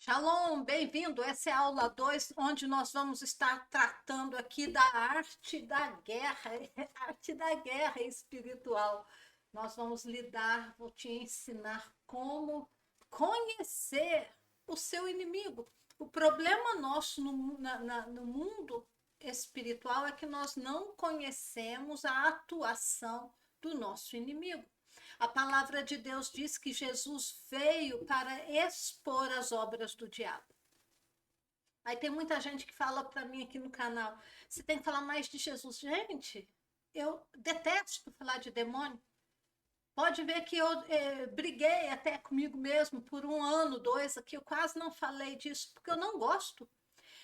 Shalom, bem-vindo. Essa é a aula 2, onde nós vamos estar tratando aqui da arte da guerra, arte da guerra espiritual. Nós vamos lidar, vou te ensinar como conhecer o seu inimigo. O problema nosso no mundo espiritual é que nós não conhecemos a atuação do nosso inimigo. A palavra de Deus diz que Jesus veio para expor as obras do diabo. Aí tem muita gente que fala para mim aqui no canal, você tem que falar mais de Jesus. Gente, eu detesto falar de demônio. Pode ver que eu briguei até comigo mesmo por um ano, dois aqui, eu quase não falei disso, porque eu não gosto.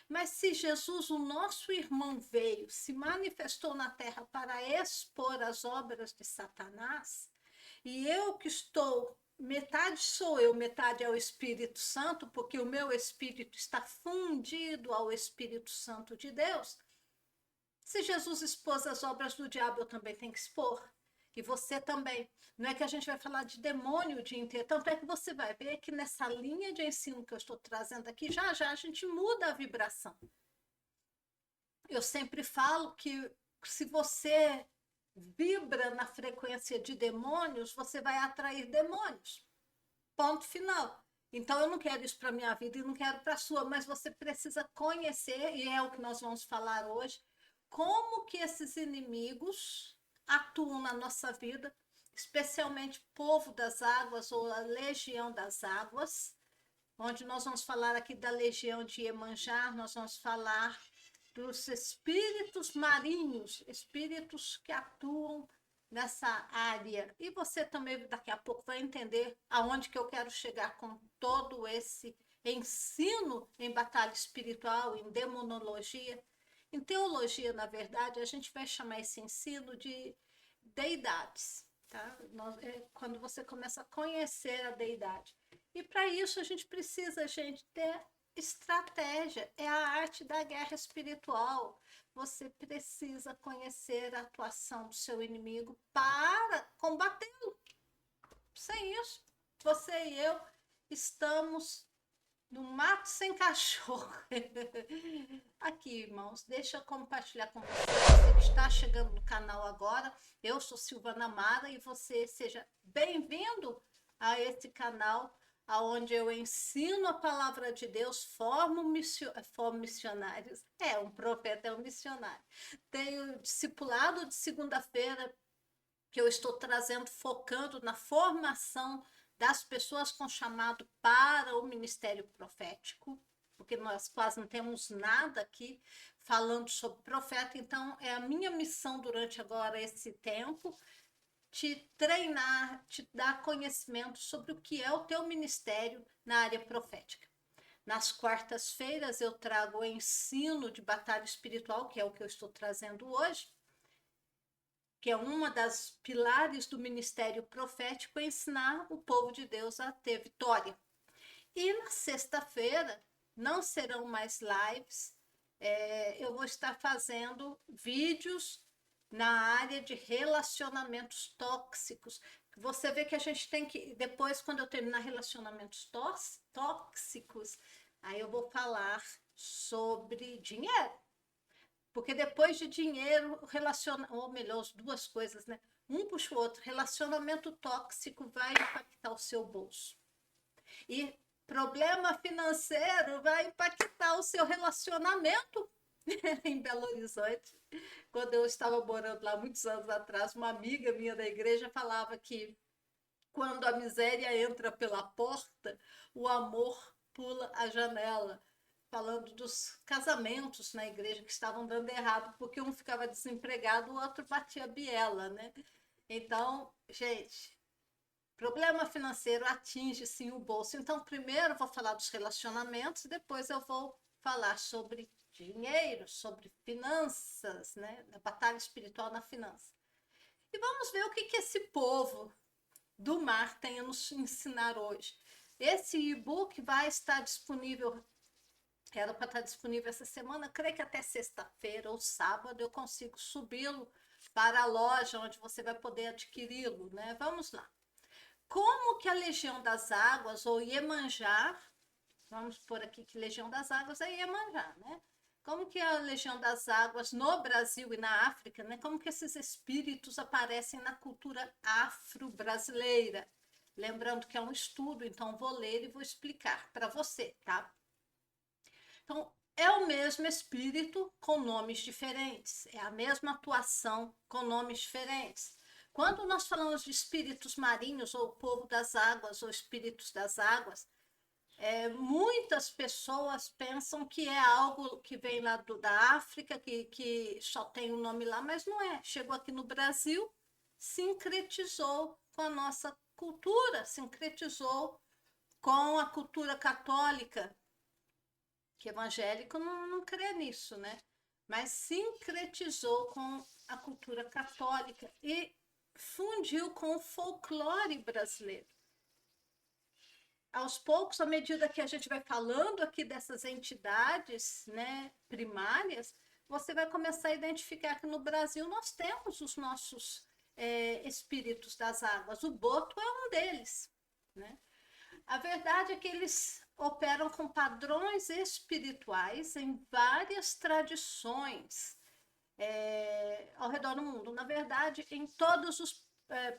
Mas se Jesus, o nosso irmão, veio, se manifestou na terra para expor as obras de Satanás, e eu que estou, metade sou eu, metade é o Espírito Santo, porque o meu espírito está fundido ao Espírito Santo de Deus. Se Jesus expôs as obras do diabo, eu também tenho que expor. E você também. Não é que a gente vai falar de demônio o dia inteiro. Tanto é que você vai ver que nessa linha de ensino que eu estou trazendo aqui, já já a gente muda a vibração. Eu sempre falo que se você vibra na frequência de demônios, você vai atrair demônios. Ponto final. Então eu não quero isso para minha vida e não quero para a sua, mas você precisa conhecer, e é o que nós vamos falar hoje, como que esses inimigos atuam na nossa vida, especialmente o povo das águas ou a legião das águas, onde nós vamos falar aqui da legião de Iemanjá, nós vamos falar dos espíritos marinhos, espíritos que atuam nessa área. E você também daqui a pouco vai entender aonde que eu quero chegar com todo esse ensino em batalha espiritual, em demonologia. Em teologia, na verdade, a gente vai chamar esse ensino de deidades. Tá? Quando você começa a conhecer a deidade. E para isso a gente precisa, gente, ter estratégia. É a arte da guerra espiritual. Você precisa conhecer a atuação do seu inimigo para combatê-lo. Sem isso, você e eu estamos no mato sem cachorro. Aqui, irmãos, deixa eu compartilhar com você. Você que está chegando no canal agora, eu sou Silvana Mara e você seja bem-vindo a esse canal onde eu ensino a palavra de Deus, formo missionários. Um profeta é um missionário. Tenho discipulado de segunda-feira que eu estou trazendo, focando na formação das pessoas com chamado para o ministério profético, porque nós quase não temos nada aqui falando sobre profeta, então é a minha missão durante agora esse tempo te treinar, te dar conhecimento sobre o que é o teu ministério na área profética. Nas quartas-feiras eu trago o ensino de batalha espiritual, que é o que eu estou trazendo hoje, que é uma das pilares do ministério profético, ensinar o povo de Deus a ter vitória. E na sexta-feira não serão mais lives, eu vou estar fazendo vídeos na área de relacionamentos tóxicos. Você vê que a gente tem que, depois, quando eu terminar relacionamentos tóxicos, aí eu vou falar sobre dinheiro. Porque depois de dinheiro, ou melhor, as duas coisas, né? Um puxa o outro. Relacionamento tóxico vai impactar o seu bolso. E problema financeiro vai impactar o seu relacionamento. Em Belo Horizonte, quando eu estava morando lá muitos anos atrás, uma amiga minha da igreja falava que quando a miséria entra pela porta, o amor pula a janela, falando dos casamentos na igreja que estavam dando errado, porque um ficava desempregado, o outro batia biela, né? Então, gente, problema financeiro atinge sim o bolso. Então, primeiro eu vou falar dos relacionamentos, depois eu vou falar sobre dinheiro, sobre finanças, né? A batalha espiritual na finança. E vamos ver o que esse povo do mar tem a nos ensinar hoje. Esse e-book vai estar disponível, era para estar disponível essa semana, creio que até sexta-feira ou sábado eu consigo subi-lo para a loja onde você vai poder adquiri-lo, né? Vamos lá. Como que a Legião das Águas, ou Iemanjá, vamos pôr aqui que Legião das Águas é Iemanjá, né? Como que a Legião das Águas no Brasil e na África, né? Como que esses espíritos aparecem na cultura afro-brasileira? Lembrando que é um estudo, então vou ler e vou explicar para você, tá? Então, é o mesmo espírito com nomes diferentes, é a mesma atuação com nomes diferentes. Quando nós falamos de espíritos marinhos, ou povo das águas, ou espíritos das águas, muitas pessoas pensam que é algo que vem lá da África, que só tem o nome lá, mas não é. Chegou aqui no Brasil, sincretizou com a nossa cultura, sincretizou com a cultura católica, que evangélico não crê nisso, né? Mas sincretizou com a cultura católica e fundiu com o folclore brasileiro. Aos poucos, à medida que a gente vai falando aqui dessas entidades, né, primárias, você vai começar a identificar que no Brasil nós temos os nossos espíritos das águas. O Boto é um deles, né? A verdade é que eles operam com padrões espirituais em várias tradições ao redor do mundo. Na verdade, em todos os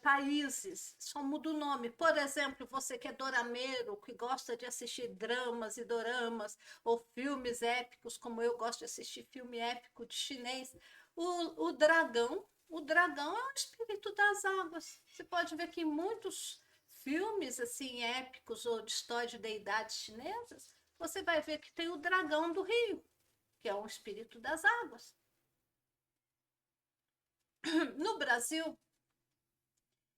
países, só muda o nome. Por exemplo, você que é dorameiro, que gosta de assistir dramas e doramas, ou filmes épicos, como eu gosto de assistir filme épico de chinês, o dragão é o espírito das águas. Você pode ver que em muitos filmes assim épicos ou de história de deidades chinesas, você vai ver que tem o dragão do rio, que é um espírito das águas. No Brasil,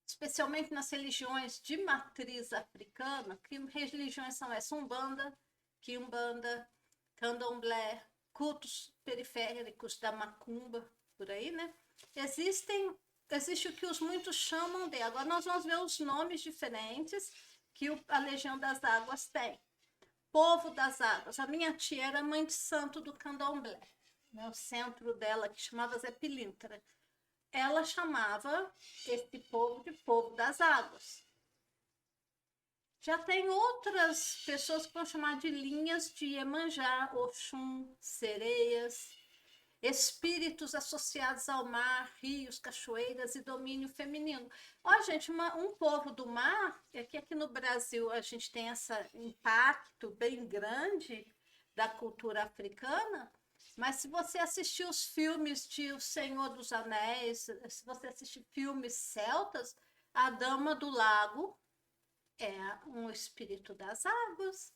especialmente nas religiões de matriz africana, que religiões são essas? Umbanda, Quimbanda, Candomblé, cultos periféricos da Macumba, por aí, né? Existe o que os muitos chamam de... Agora nós vamos ver os nomes diferentes que a Legião das Águas tem. Povo das Águas. A minha tia era mãe de santo do Candomblé, né? O centro dela, que chamava Zé Pilintra. Ela chamava esse povo de povo das águas. Já tem outras pessoas que vão chamar de linhas de Iemanjá, Oxum, sereias, espíritos associados ao mar, rios, cachoeiras e domínio feminino. Ó, gente, um povo do mar, é que aqui no Brasil a gente tem esse impacto bem grande da cultura africana, mas se você assistir os filmes de O Senhor dos Anéis, se você assistir filmes celtas, a Dama do Lago é um espírito das águas.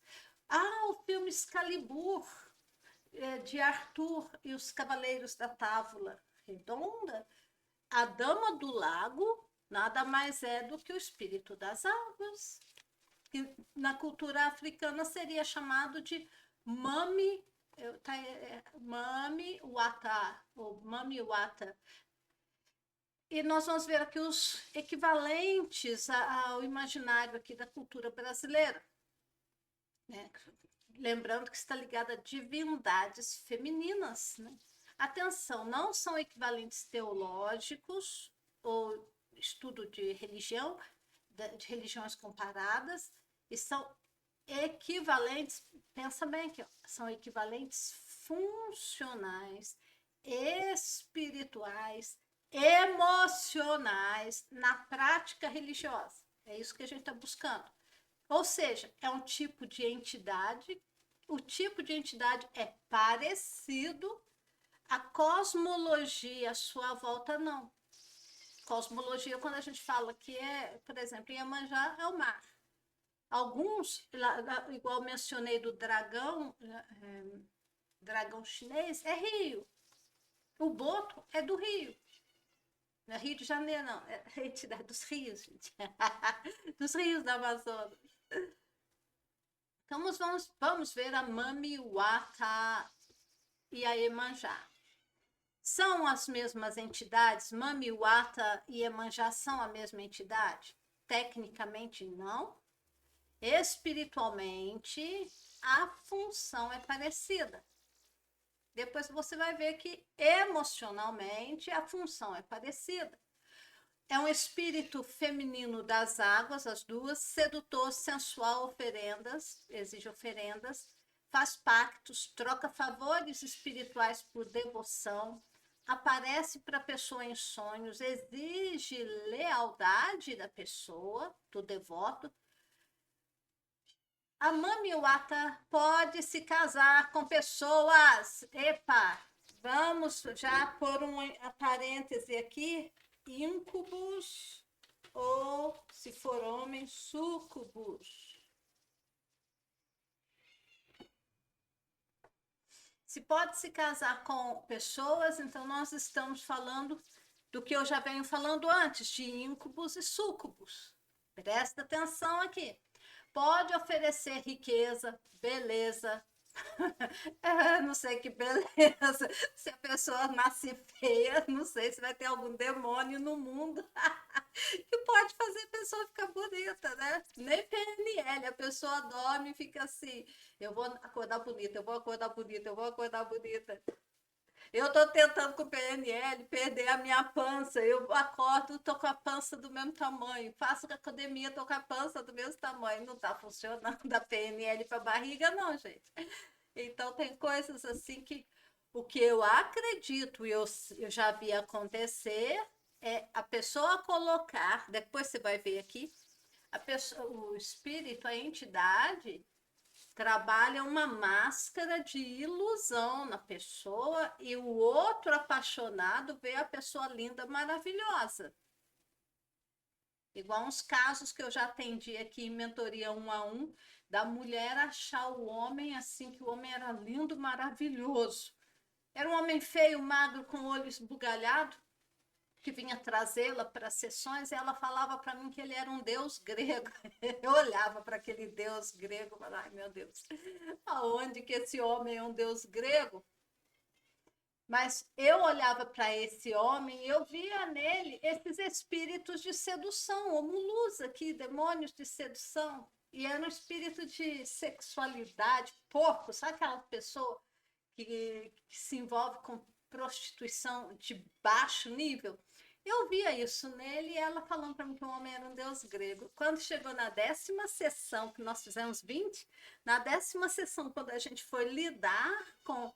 Ah, o filme Excalibur, de Arthur e os Cavaleiros da Távola Redonda, a Dama do Lago nada mais é do que o espírito das águas, que na cultura africana seria chamado de Mami Mami Wata, ou Mami Wata. E nós vamos ver aqui os equivalentes ao imaginário aqui da cultura brasileira, né? Lembrando que está ligado a divindades femininas, né? Atenção, não são equivalentes teológicos ou estudo de religião, de religiões comparadas, e são equivalentes, pensa bem aqui, ó, são equivalentes funcionais, espirituais, emocionais na prática religiosa. É isso que a gente está buscando. Ou seja, é um tipo de entidade, o tipo de entidade é parecido, a cosmologia à sua volta não. Cosmologia, quando a gente fala que por exemplo, Iemanjá é o mar. Alguns, igual mencionei do dragão, dragão chinês, é rio. O Boto é do Rio. Não é Rio de Janeiro, não. É a entidade dos rios, gente. Dos rios da Amazônia. Então, vamos ver a Mami Wata e a Iemanjá. São as mesmas entidades? Mami Wata e Iemanjá são a mesma entidade? Tecnicamente, não. Espiritualmente, a função é parecida. Depois você vai ver que emocionalmente a função é parecida. É um espírito feminino das águas, as duas, sedutor, sensual, oferendas, exige oferendas, faz pactos, troca favores espirituais por devoção, aparece para a pessoa em sonhos, exige lealdade da pessoa, do devoto. A Mamiwata pode se casar com pessoas. Epa, vamos já pôr um parêntese aqui. Íncubos ou, se for homem, súcubos. Se pode se casar com pessoas, então nós estamos falando do que eu já venho falando antes, de íncubos e súcubos. Presta atenção aqui. Pode oferecer riqueza, beleza. Não sei que beleza. Se a pessoa nasce feia, não sei se vai ter algum demônio no mundo que pode fazer a pessoa ficar bonita, né? Nem PNL, a pessoa dorme e fica assim: eu vou acordar bonita, eu vou acordar bonita, eu vou acordar bonita. Eu estou tentando com o PNL perder a minha pança. Eu acordo, estou com a pança do mesmo tamanho. Faço academia, estou com a pança do mesmo tamanho. Não está funcionando a PNL para barriga, não, gente. Então, tem coisas assim que o que eu acredito e eu já vi acontecer é a pessoa colocar, depois você vai ver aqui, a pessoa, o espírito, a entidade trabalha uma máscara de ilusão na pessoa e o outro apaixonado vê a pessoa linda, maravilhosa. Igual uns casos que eu já atendi aqui em mentoria 1 a 1, da mulher achar o homem assim, que o homem era lindo, maravilhoso. Era um homem feio, magro, com o olho esbugalhado, que vinha trazê-la para sessões, e ela falava para mim que ele era um deus grego. Eu olhava para aquele deus grego e falava: ai, meu Deus, aonde que esse homem é um deus grego? Mas eu olhava para esse homem e eu via nele esses espíritos de sedução, homulus aqui, demônios de sedução. E era um espírito de sexualidade, porco, sabe aquela pessoa que se envolve com prostituição de baixo nível? Eu via isso nele e ela falando para mim que o homem era um deus grego. Quando chegou na 10ª sessão, que nós fizemos 20, na 10ª sessão, quando a gente foi lidar com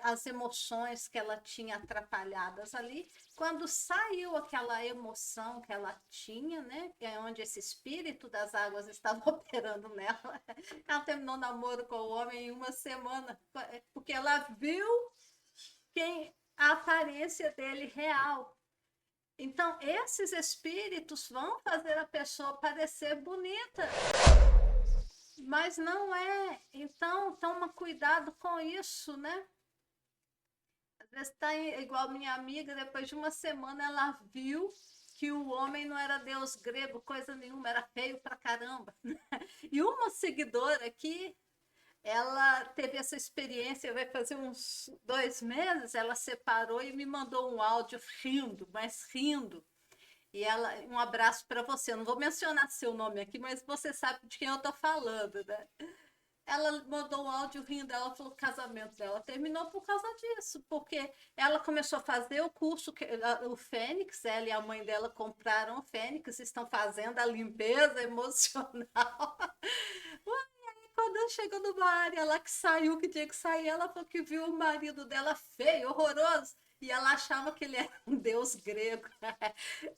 as emoções que ela tinha atrapalhadas ali, quando saiu aquela emoção que ela tinha, né, é onde esse espírito das águas estava operando nela, ela terminou o namoro com o homem em 1 semana, porque ela viu a aparência dele real. Então, esses espíritos vão fazer a pessoa parecer bonita, mas não é. Então, toma cuidado com isso, né? Às vezes está igual minha amiga, depois de 1 semana ela viu que o homem não era deus grego, coisa nenhuma, era feio pra caramba. E uma seguidora aqui, ela teve essa experiência, vai fazer uns 2 meses, ela separou e me mandou um áudio rindo, mas rindo. E ela, um abraço para você. Eu não vou mencionar seu nome aqui, mas você sabe de quem eu estou falando, né? Ela mandou um áudio rindo, ela falou que o casamento dela terminou por causa disso, porque ela começou a fazer o curso, o Fênix, ela e a mãe dela compraram o Fênix, estão fazendo a limpeza emocional. Quando chegou numa área lá que saiu, que tinha que sair, ela falou que viu o marido dela feio, horroroso, e ela achava que ele era um deus grego.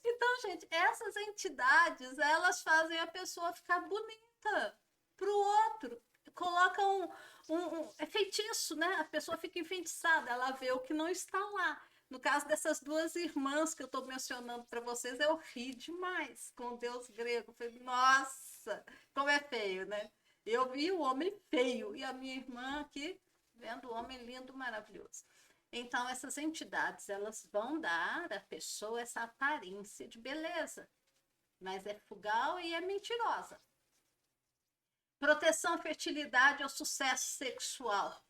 Então, gente, essas entidades, elas fazem a pessoa ficar bonita para o outro. Colocam é feitiço, né? A pessoa fica enfeitiçada, ela vê o que não está lá. No caso dessas 2 irmãs que eu estou mencionando para vocês, eu ri demais com o deus grego. Eu falei, nossa, como é feio, né? Eu vi o homem feio e a minha irmã aqui vendo o homem lindo, maravilhoso. Então, essas entidades, elas vão dar à pessoa essa aparência de beleza, mas é fugal e é mentirosa. Proteção, fertilidade ou sucesso sexual.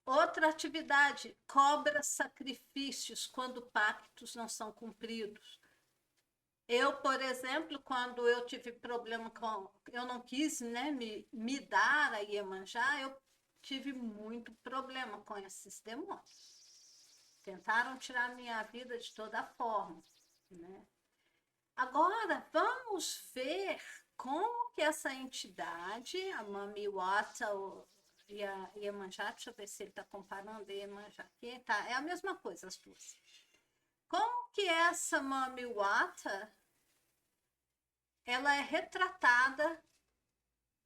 Outra atividade, cobra sacrifícios quando pactos não são cumpridos. Eu, por exemplo, quando eu tive problema com... Eu não quis, né, me dar a Iemanjá, eu tive muito problema com esses demônios. Tentaram tirar minha vida de toda forma. né? Agora, vamos ver como que essa entidade, a Mami Wata e a Iemanjá, deixa eu ver se ele está comparando a Iemanjá aqui, tá? É a mesma coisa as duas. Como que essa Mami Wata, ela é retratada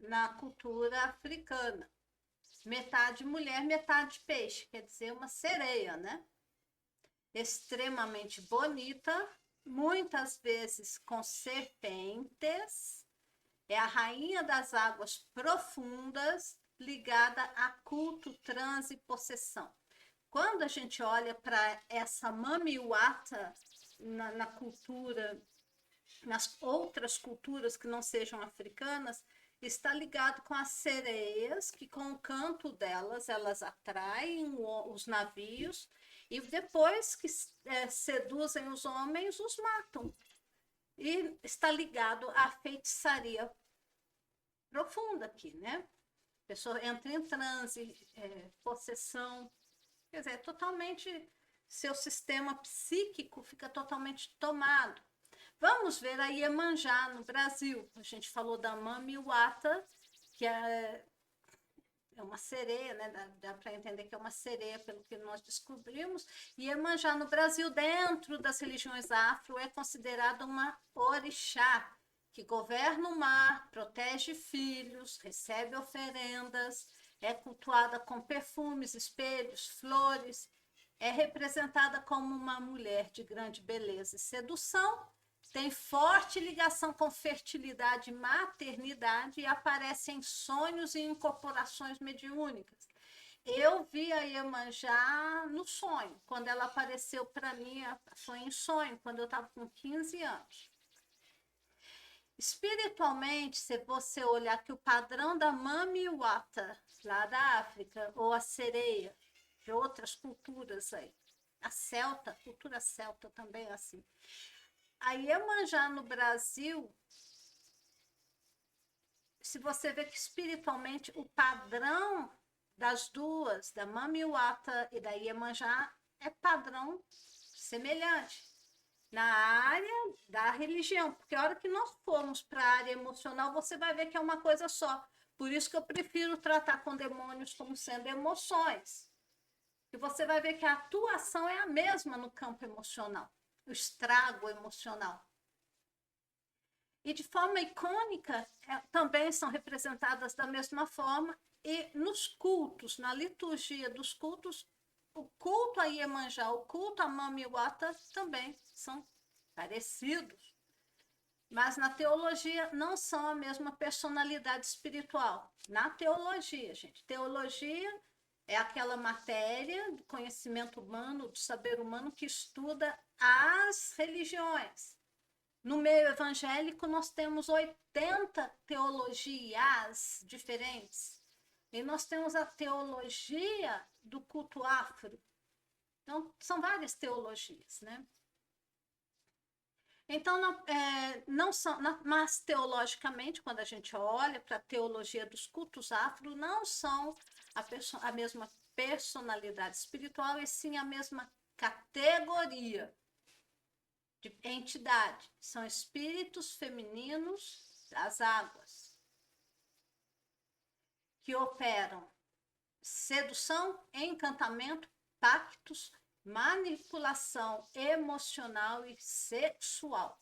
na cultura africana? Metade mulher, metade peixe, quer dizer, uma sereia, né? Extremamente bonita, muitas vezes com serpentes, é a rainha das águas profundas, ligada a culto, transe e possessão. Quando a gente olha para essa Mami Wata na cultura, nas outras culturas que não sejam africanas, está ligado com as sereias, que com o canto delas, elas atraem os navios e depois que seduzem os homens, os matam. E está ligado à feitiçaria profunda aqui, né? A pessoa entra em transe, possessão, quer dizer, totalmente, seu sistema psíquico fica totalmente tomado. Vamos ver a Iemanjá no Brasil. A gente falou da Mami Wata, que é uma sereia, né? Dá para entender que é uma sereia, pelo que nós descobrimos. E Iemanjá no Brasil, dentro das religiões afro, é considerada uma orixá, que governa o mar, protege filhos, recebe oferendas, é cultuada com perfumes, espelhos, flores, é representada como uma mulher de grande beleza e sedução, tem forte ligação com fertilidade e maternidade e aparece em sonhos e incorporações mediúnicas. Eu vi a Iemanjá no sonho. Quando ela apareceu para mim, foi em sonho, quando eu estava com 15 anos. Espiritualmente, se você olhar que o padrão da Mami Wata, lá da África, ou a sereia, de outras culturas aí, a celta, cultura celta também é assim. A Iemanjá no Brasil, se você vê que espiritualmente o padrão das duas, da Mami Wata e da Iemanjá, é padrão semelhante na área da religião, porque a hora que nós formos para a área emocional, você vai ver que é uma coisa só. Por isso que eu prefiro tratar com demônios como sendo emoções. E você vai ver que a atuação é a mesma no campo emocional, o estrago emocional. E de forma icônica, também são representadas da mesma forma, e nos cultos, na liturgia dos cultos, o culto a Iemanjá, o culto a Mami Wata também são parecidos, mas na teologia não são a mesma personalidade espiritual. Na teologia, gente, teologia é aquela matéria do conhecimento humano, do saber humano que estuda as religiões. No meio evangélico, nós temos 80 teologias diferentes. E nós temos a teologia do culto afro. Então, são várias teologias, né? Então, não são, mas teologicamente, quando a gente olha para a teologia dos cultos afro, não são a mesma personalidade espiritual, e sim a mesma categoria de entidade. São espíritos femininos das águas que operam sedução, encantamento, pactos, manipulação emocional e sexual.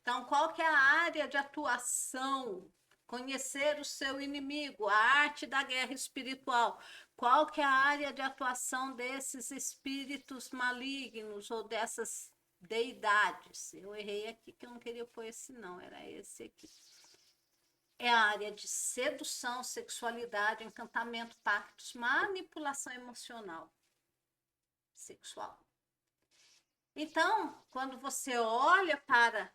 Então, qual que é a área de atuação? Conhecer o seu inimigo, a arte da guerra espiritual. Qual que é a área de atuação desses espíritos malignos ou dessas deidades? Eu errei aqui que eu não queria pôr esse não, era esse aqui. É a área de sedução, sexualidade, encantamento, pactos, manipulação emocional, sexual. Então, quando você olha para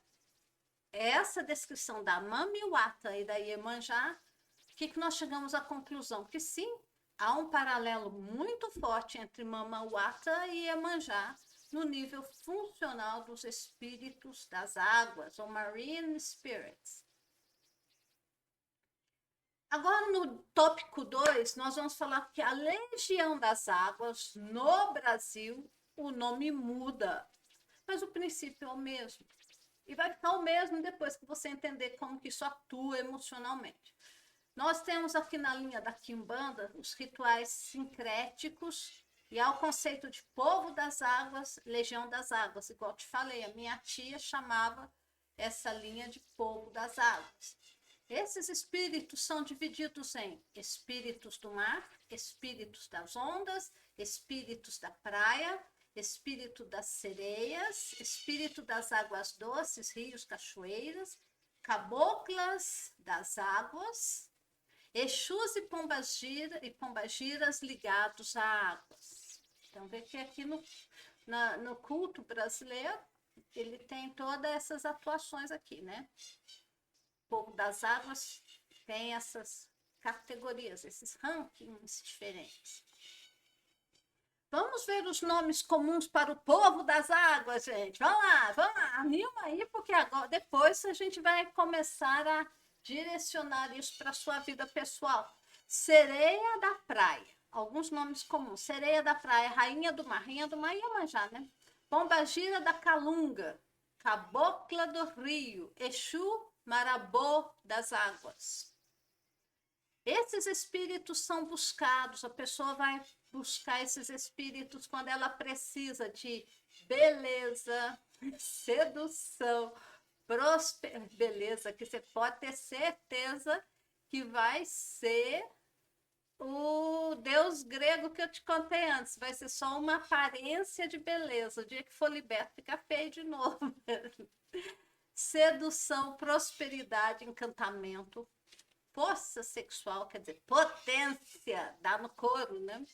essa descrição da Mami Wata e da Iemanjá, o que nós chegamos à conclusão? Que sim, há um paralelo muito forte entre Mama Wata e Iemanjá no nível funcional dos espíritos das águas, ou marine spirits. Agora, no tópico 2, nós vamos falar que a Legião das Águas, no Brasil, o nome muda. mas o princípio é o mesmo. E vai ficar o mesmo depois que você entender como que isso atua emocionalmente. Nós temos aqui na linha da Quimbanda os rituais sincréticos e há o conceito de povo das águas, legião das águas. Igual eu te falei, a minha tia chamava essa linha de povo das águas. Esses espíritos são divididos em espíritos do mar, espíritos das ondas, espíritos da praia, espírito das sereias, espírito das águas doces, rios, cachoeiras, caboclas das águas, Exus e pombagiras ligados a águas. Então, vê que aqui no culto brasileiro, ele tem todas essas atuações aqui, né? O povo das águas tem essas categorias, esses rankings diferentes. Vamos ver os nomes comuns para o povo das águas, gente. Vamos lá, anima aí, porque agora, depois a gente vai começar a direcionar isso para a sua vida pessoal. Sereia da praia, alguns nomes comuns. Sereia da praia, rainha do mar Iemanjá, né? Pombagira da Calunga, cabocla do rio, Exu, marabô das águas. Esses espíritos são buscados, a pessoa vai buscar esses espíritos quando ela precisa de beleza, sedução, beleza, que você pode ter certeza que vai ser o deus grego que eu te contei antes, vai ser só uma aparência de beleza, o dia que for liberto fica feio de novo. Sedução, prosperidade, encantamento, força sexual, quer dizer, potência, dá no couro, né?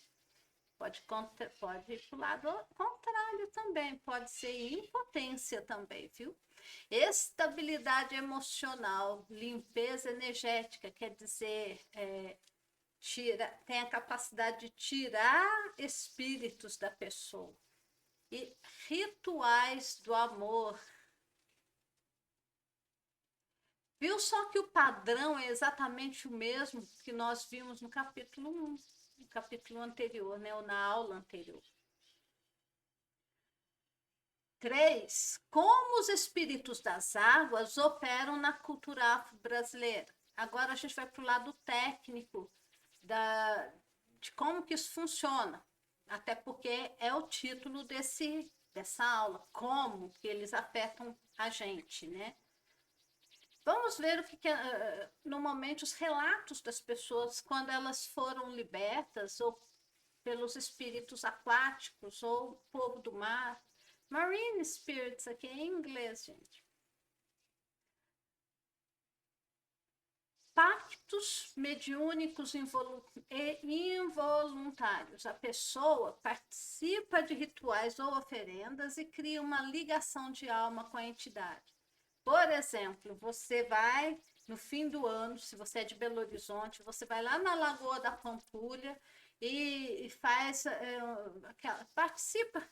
Pode ir para o lado contrário também, pode ser impotência também, viu? Estabilidade emocional, limpeza energética, quer dizer, tem a capacidade de tirar espíritos da pessoa. E rituais do amor. Viu só que o padrão é exatamente o mesmo que nós vimos no capítulo 1, no capítulo anterior, né? Ou na aula anterior. 3. Como os espíritos das águas operam na cultura afro-brasileira. Agora a gente vai para o lado técnico de como que isso funciona. Até porque é o título dessa aula. Como que eles afetam a gente, né? Vamos ver o que normalmente os relatos das pessoas quando elas foram libertas ou pelos espíritos aquáticos ou povo do mar. Marine spirits aqui em inglês, gente. Pactos mediúnicos e involuntários. A pessoa participa de rituais ou oferendas e cria uma ligação de alma com a entidade. Por exemplo, você vai no fim do ano, se você é de Belo Horizonte, você vai lá na Lagoa da Pampulha e participa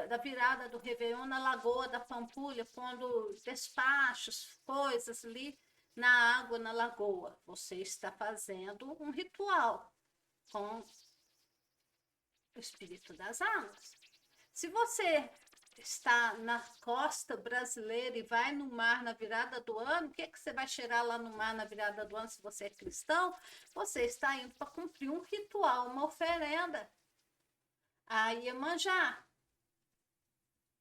da virada do Réveillon na Lagoa da Pampulha, pondo despachos, coisas ali na água, na lagoa. Você está fazendo um ritual com o espírito das águas. Se você está na costa brasileira e vai no mar na virada do ano, o que você vai cheirar lá no mar na virada do ano se você é cristão? Você está indo para cumprir um ritual, uma oferenda a Iemanjá.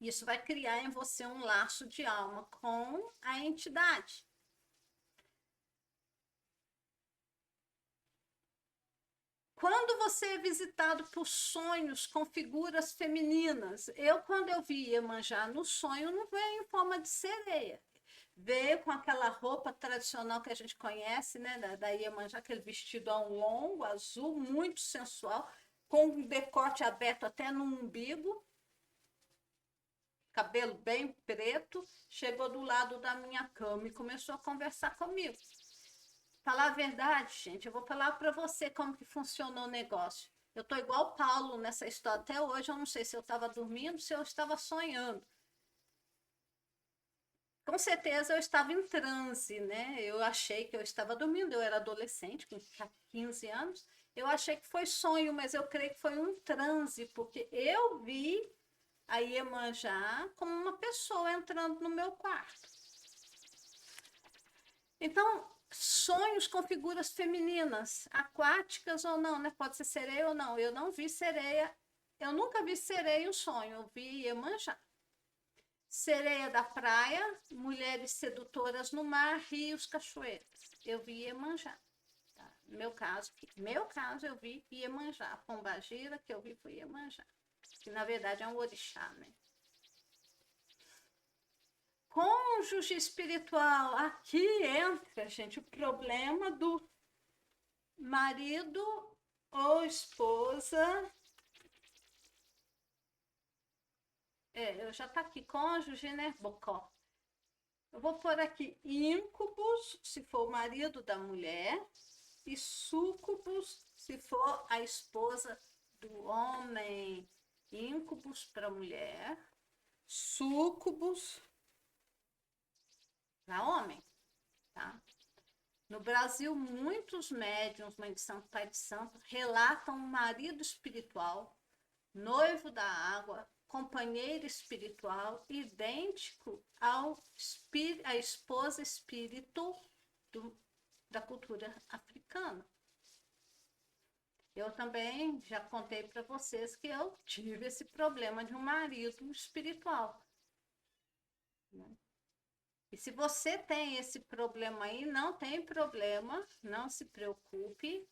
Isso vai criar em você um laço de alma com a entidade. Quando você é visitado por sonhos com figuras femininas, quando eu vi Iemanjá no sonho, não veio em forma de sereia. Veio com aquela roupa tradicional que a gente conhece, né, da Iemanjá, aquele vestido longo, azul, muito sensual, com um decote aberto até no umbigo, cabelo bem preto, chegou do lado da minha cama e começou a conversar comigo. Falar a verdade, gente, eu vou falar para você como que funcionou o negócio. Eu estou igual Paulo nessa história. Até hoje eu não sei se eu estava dormindo, se eu estava sonhando. Com certeza eu estava em transe, né? Eu achei que eu estava dormindo, eu era adolescente, com 15 anos. Eu achei que foi sonho, mas eu creio que foi um transe, porque eu vi a Iemanjá como uma pessoa entrando no meu quarto. Então, sonhos com figuras femininas, aquáticas ou não, né? Pode ser sereia ou não. Eu não vi sereia, eu nunca vi sereia em sonho, eu vi Iemanjá. Sereia da praia, mulheres sedutoras no mar, rios, cachoeiras. Eu vi Iemanjá. Tá? Meu caso, eu vi Iemanjá. Pombagira, que eu vi foi Iemanjá. Que na verdade é um orixá, né? Cônjuge espiritual. Aqui entra, gente, o problema do marido ou esposa. Eu já tá aqui, cônjuge, né? Bocó. Eu vou pôr aqui íncubos, se for o marido da mulher, e súcubos, se for a esposa do homem. Íncubos para mulher, súcubos para homem, tá? No Brasil, muitos médiuns, mãe de santo, pai de santo, relatam um marido espiritual, noivo da água, companheiro espiritual, idêntico à esposa espírito da cultura africana. Eu também já contei para vocês que eu tive esse problema de um marido espiritual. Né? E se você tem esse problema aí, não tem problema, não se preocupe.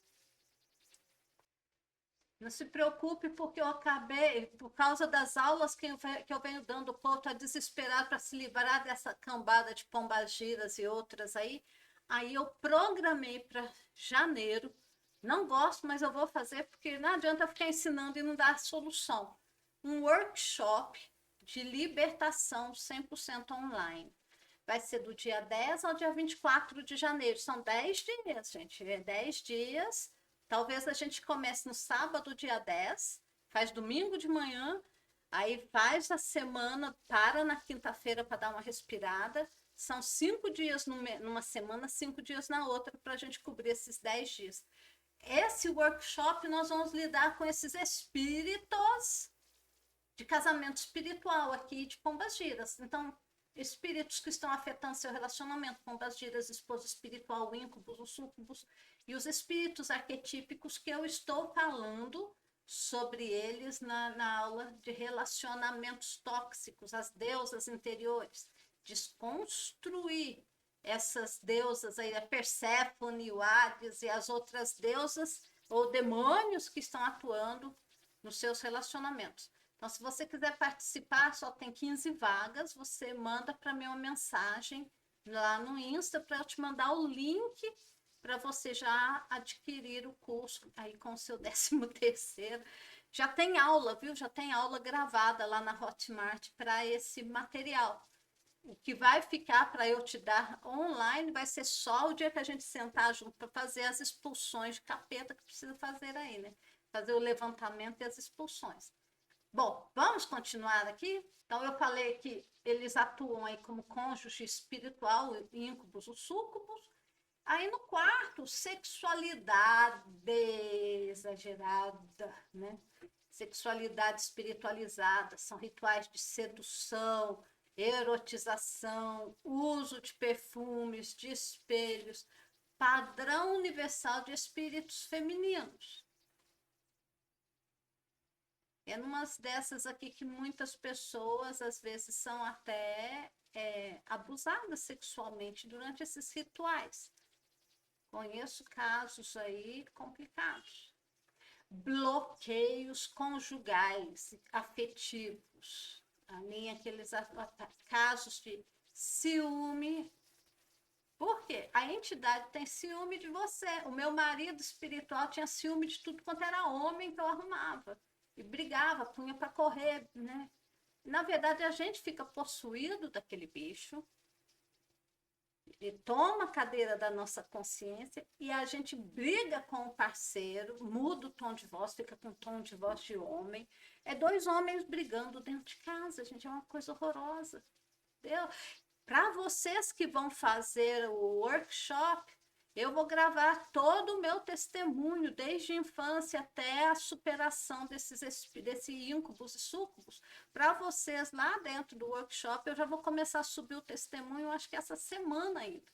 Não se preocupe, porque eu acabei, por causa das aulas que eu venho dando, o povo está desesperado para se livrar dessa cambada de pombagiras e outras aí. Aí eu programei para janeiro. Não gosto, mas eu vou fazer, porque não adianta ficar ensinando e não dar solução. Um workshop de libertação 100% online. Vai ser do dia 10 ao dia 24 de janeiro. São 10 dias, gente. É 10 dias. Talvez a gente comece no sábado, dia 10, faz domingo de manhã, aí faz a semana, para na quinta-feira para dar uma respirada. São 5 dias numa semana, 5 dias na outra, para a gente cobrir esses 10 dias. Esse workshop nós vamos lidar com esses espíritos de casamento espiritual aqui de Pombagiras. Então, espíritos que estão afetando seu relacionamento, pombagiras, esposa espiritual, íncubos, os súcubos, e os espíritos arquetípicos que eu estou falando sobre eles na aula de relacionamentos tóxicos, as deusas interiores, desconstruir essas deusas aí, a Perséfone, o Hades e as outras deusas ou demônios que estão atuando nos seus relacionamentos. Então, se você quiser participar, só tem 15 vagas, você manda para mim uma mensagem lá no Insta para eu te mandar o link para você já adquirir o curso aí com o seu 13º. Já tem aula, viu? Já tem aula gravada lá na Hotmart para esse material. O que vai ficar para eu te dar online vai ser só o dia que a gente sentar junto para fazer as expulsões de capeta que precisa fazer aí, né? Fazer o levantamento e as expulsões. Bom, vamos continuar aqui? Então, eu falei que eles atuam aí como cônjuge espiritual, íncubos, os súcubos. Aí no quarto, sexualidade exagerada, né? Sexualidade espiritualizada, são rituais de sedução, erotização, uso de perfumes, de espelhos, padrão universal de espíritos femininos. É numas dessas aqui que muitas pessoas, às vezes, são até abusadas sexualmente durante esses rituais. Conheço casos aí complicados. Bloqueios conjugais, afetivos. A mim, aqueles casos de ciúme. Por quê? A entidade tem ciúme de você. O meu marido espiritual tinha ciúme de tudo quanto era homem que eu arrumava. E brigava, punha para correr, né? Na verdade, a gente fica possuído daquele bicho, ele toma a cadeira da nossa consciência e a gente briga com o parceiro, muda o tom de voz, fica com tom de voz de homem. É 2 homens brigando dentro de casa, gente, é uma coisa horrorosa. Para vocês que vão fazer o workshop, Eu vou gravar todo o meu testemunho, desde a infância até a superação desse íncubos e súcubos. Para vocês lá dentro do workshop, eu já vou começar a subir o testemunho, acho que essa semana ainda.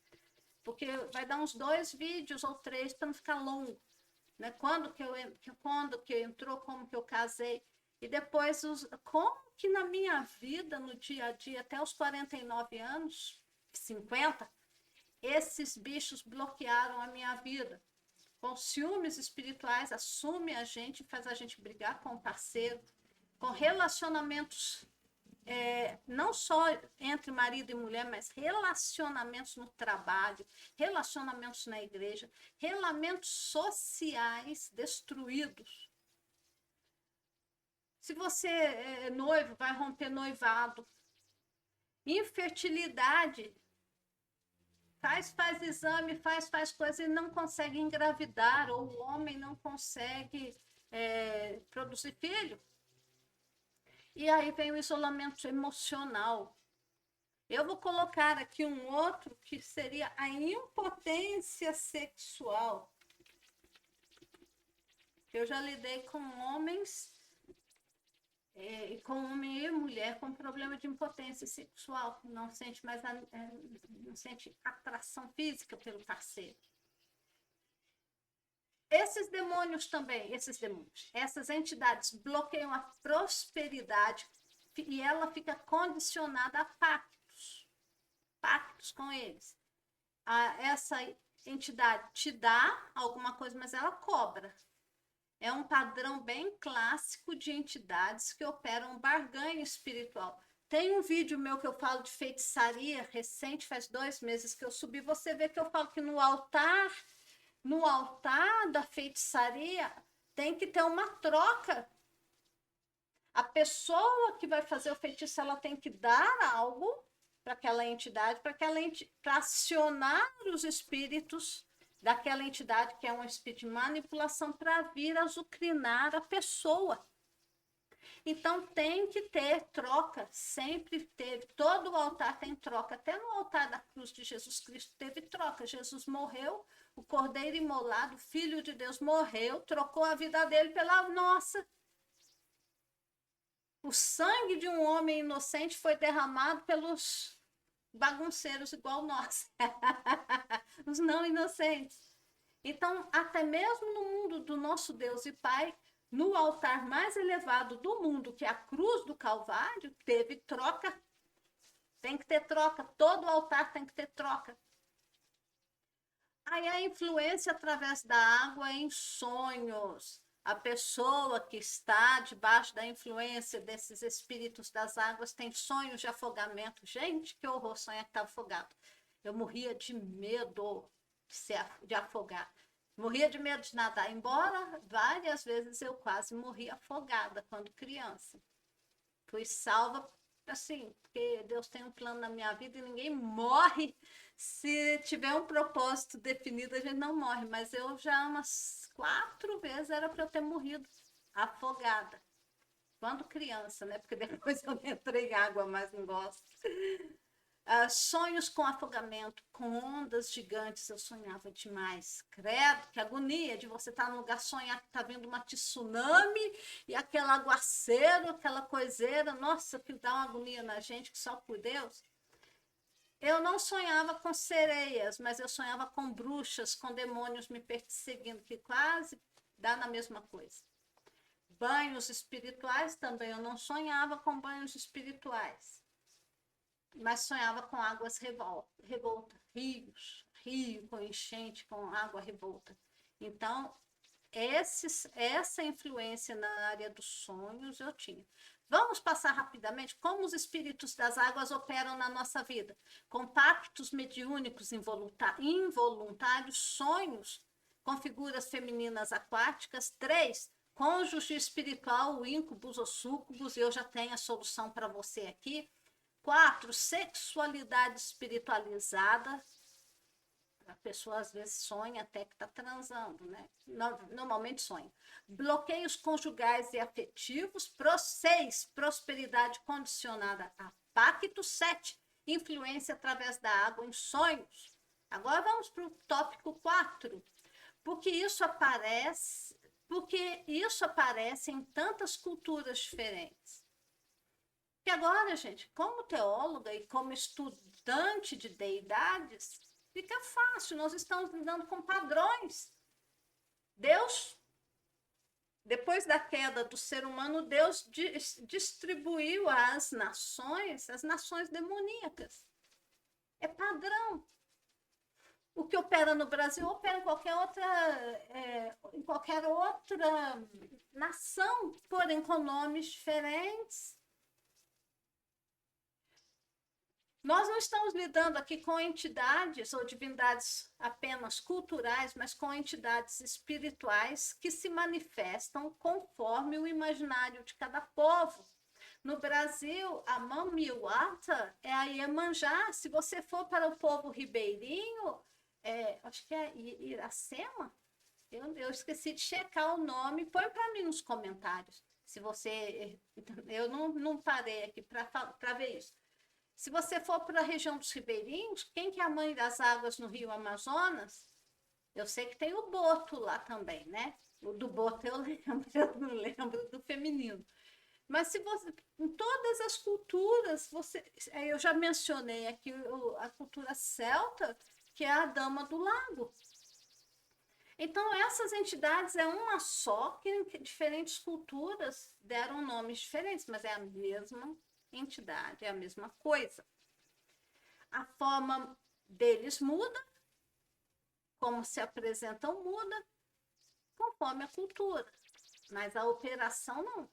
Porque vai dar uns 2 vídeos ou 3 para não ficar longo. Né? Quando que entrou, como que eu casei. E depois, como que na minha vida, no dia a dia, até os 49 anos, 50, esses bichos bloquearam a minha vida. Com ciúmes espirituais, assume a gente, faz a gente brigar com o parceiro, com relacionamentos, não só entre marido e mulher, mas relacionamentos no trabalho, relacionamentos na igreja, relacionamentos sociais destruídos. Se você é noivo, vai romper noivado. Infertilidade. Faz exame, faz coisa e não consegue engravidar, ou o homem não consegue produzir filho. E aí vem o isolamento emocional. Eu vou colocar aqui um outro que seria a impotência sexual. Eu já lidei com homens, com homem e mulher com problema de impotência sexual, não sente mais não sente atração física pelo parceiro. Esses demônios também, essas entidades bloqueiam a prosperidade e ela fica condicionada a pactos com eles. Essa entidade te dá alguma coisa, mas ela cobra. É um padrão bem clássico de entidades que operam barganha espiritual. Tem um vídeo meu que eu falo de feitiçaria, recente, faz 2 meses que eu subi. Você vê que eu falo que no altar da feitiçaria tem que ter uma troca. A pessoa que vai fazer o feitiço, ela tem que dar algo para aquela entidade, para acionar os espíritos daquela entidade, que é um espírito de manipulação, para vir azucrinar a pessoa. Então, tem que ter troca, sempre teve. Todo altar tem troca, até no altar da cruz de Jesus Cristo teve troca. Jesus morreu, o Cordeiro imolado, o Filho de Deus morreu, trocou a vida dele pela nossa. O sangue de um homem inocente foi derramado pelos bagunceiros igual nós, os não inocentes. Então, até mesmo no mundo do nosso Deus e Pai, no altar mais elevado do mundo, que é a cruz do Calvário, teve troca. Tem que ter troca, todo altar tem que ter troca. Aí a influência através da água em sonhos. A pessoa que está debaixo da influência desses espíritos das águas tem sonhos de afogamento. Gente, que horror, sonhar que está afogado. Eu morria de medo de afogar. Morria de medo de nadar, embora várias vezes eu quase morri afogada quando criança. Fui salva, assim, porque Deus tem um plano na minha vida e ninguém morre. Se tiver um propósito definido, a gente não morre. Mas eu já umas 4 vezes era para eu ter morrido afogada. Quando criança, né? Porque depois eu entrei em água, mas não gosto. Sonhos com afogamento, com ondas gigantes, eu sonhava demais. Credo, que agonia de você estar num lugar, sonhar que está vindo uma tsunami e aquele aguaceiro, aquela coiseira, nossa, que dá uma agonia na gente, que só por Deus. Eu não sonhava com sereias, mas eu sonhava com bruxas, com demônios me perseguindo, que quase dá na mesma coisa. Banhos espirituais também, eu não sonhava com banhos espirituais, mas sonhava com águas revolta, rio com enchente, com água revolta. Então, essa influência na área dos sonhos eu tinha. Vamos passar rapidamente como os espíritos das águas operam na nossa vida. Com pactos mediúnicos involuntários, sonhos com figuras femininas aquáticas. 3, cônjuge espiritual, íncubos ou súcubos, eu já tenho a solução para você aqui. 4, sexualidade espiritualizada. A pessoa às vezes sonha até que está transando, né? Normalmente sonha. Bloqueios conjugais e afetivos. 6, prosperidade condicionada a pacto. 7, influência através da água em sonhos. Agora vamos para o tópico 4. Porque isso aparece em tantas culturas diferentes. E agora, gente, como teóloga e como estudante de deidades, fica fácil, nós estamos lidando com padrões. Deus, depois da queda do ser humano, Deus distribuiu às nações demoníacas. É padrão. O que opera no Brasil opera em qualquer outra nação, porém com nomes diferentes. Nós não estamos lidando aqui com entidades ou divindades apenas culturais, mas com entidades espirituais que se manifestam conforme o imaginário de cada povo. No Brasil, a Mamiwata é a Iemanjá. Se você for para o povo ribeirinho, acho que é Iracema, eu esqueci de checar o nome, põe para mim nos comentários. Se você, eu não parei aqui para ver isso. Se você for para a região dos ribeirinhos, quem que é a mãe das águas no Rio Amazonas? Eu sei que tem o Boto lá também, né? O do Boto eu lembro, eu não lembro do feminino. Mas se você, em todas as culturas, eu já mencionei aqui a cultura celta, que é a Dama do Lago. Então, essas entidades é uma só, que em diferentes culturas deram nomes diferentes, mas é a mesma entidade, é a mesma coisa. A forma deles muda, como se apresentam muda, conforme a cultura, mas a operação não.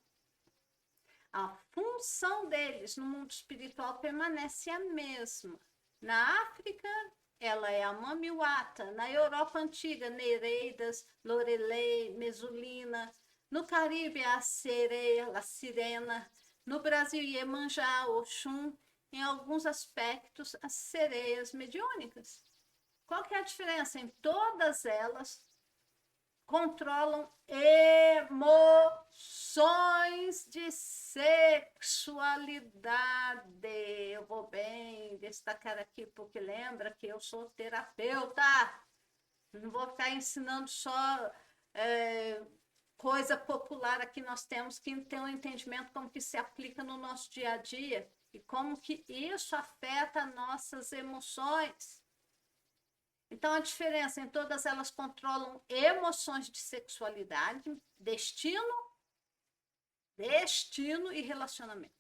A função deles no mundo espiritual permanece a mesma. Na África, ela é a Mamiwata. Na Europa Antiga, Nereidas, Lorelei, Mesulina. No Caribe, a Sereia, a Sirena. No Brasil, Iemanjá, Oxum. Em alguns aspectos, as sereias mediúnicas. Qual que é a diferença? Em todas elas, controlam emoções de sexualidade. Eu vou bem destacar aqui, porque lembra que eu sou terapeuta. Não vou ficar ensinando só coisa popular aqui. Nós temos que ter um entendimento como que se aplica no nosso dia a dia e como que isso afeta nossas emoções. Então, a diferença em todas elas controlam emoções de sexualidade, destino e relacionamento.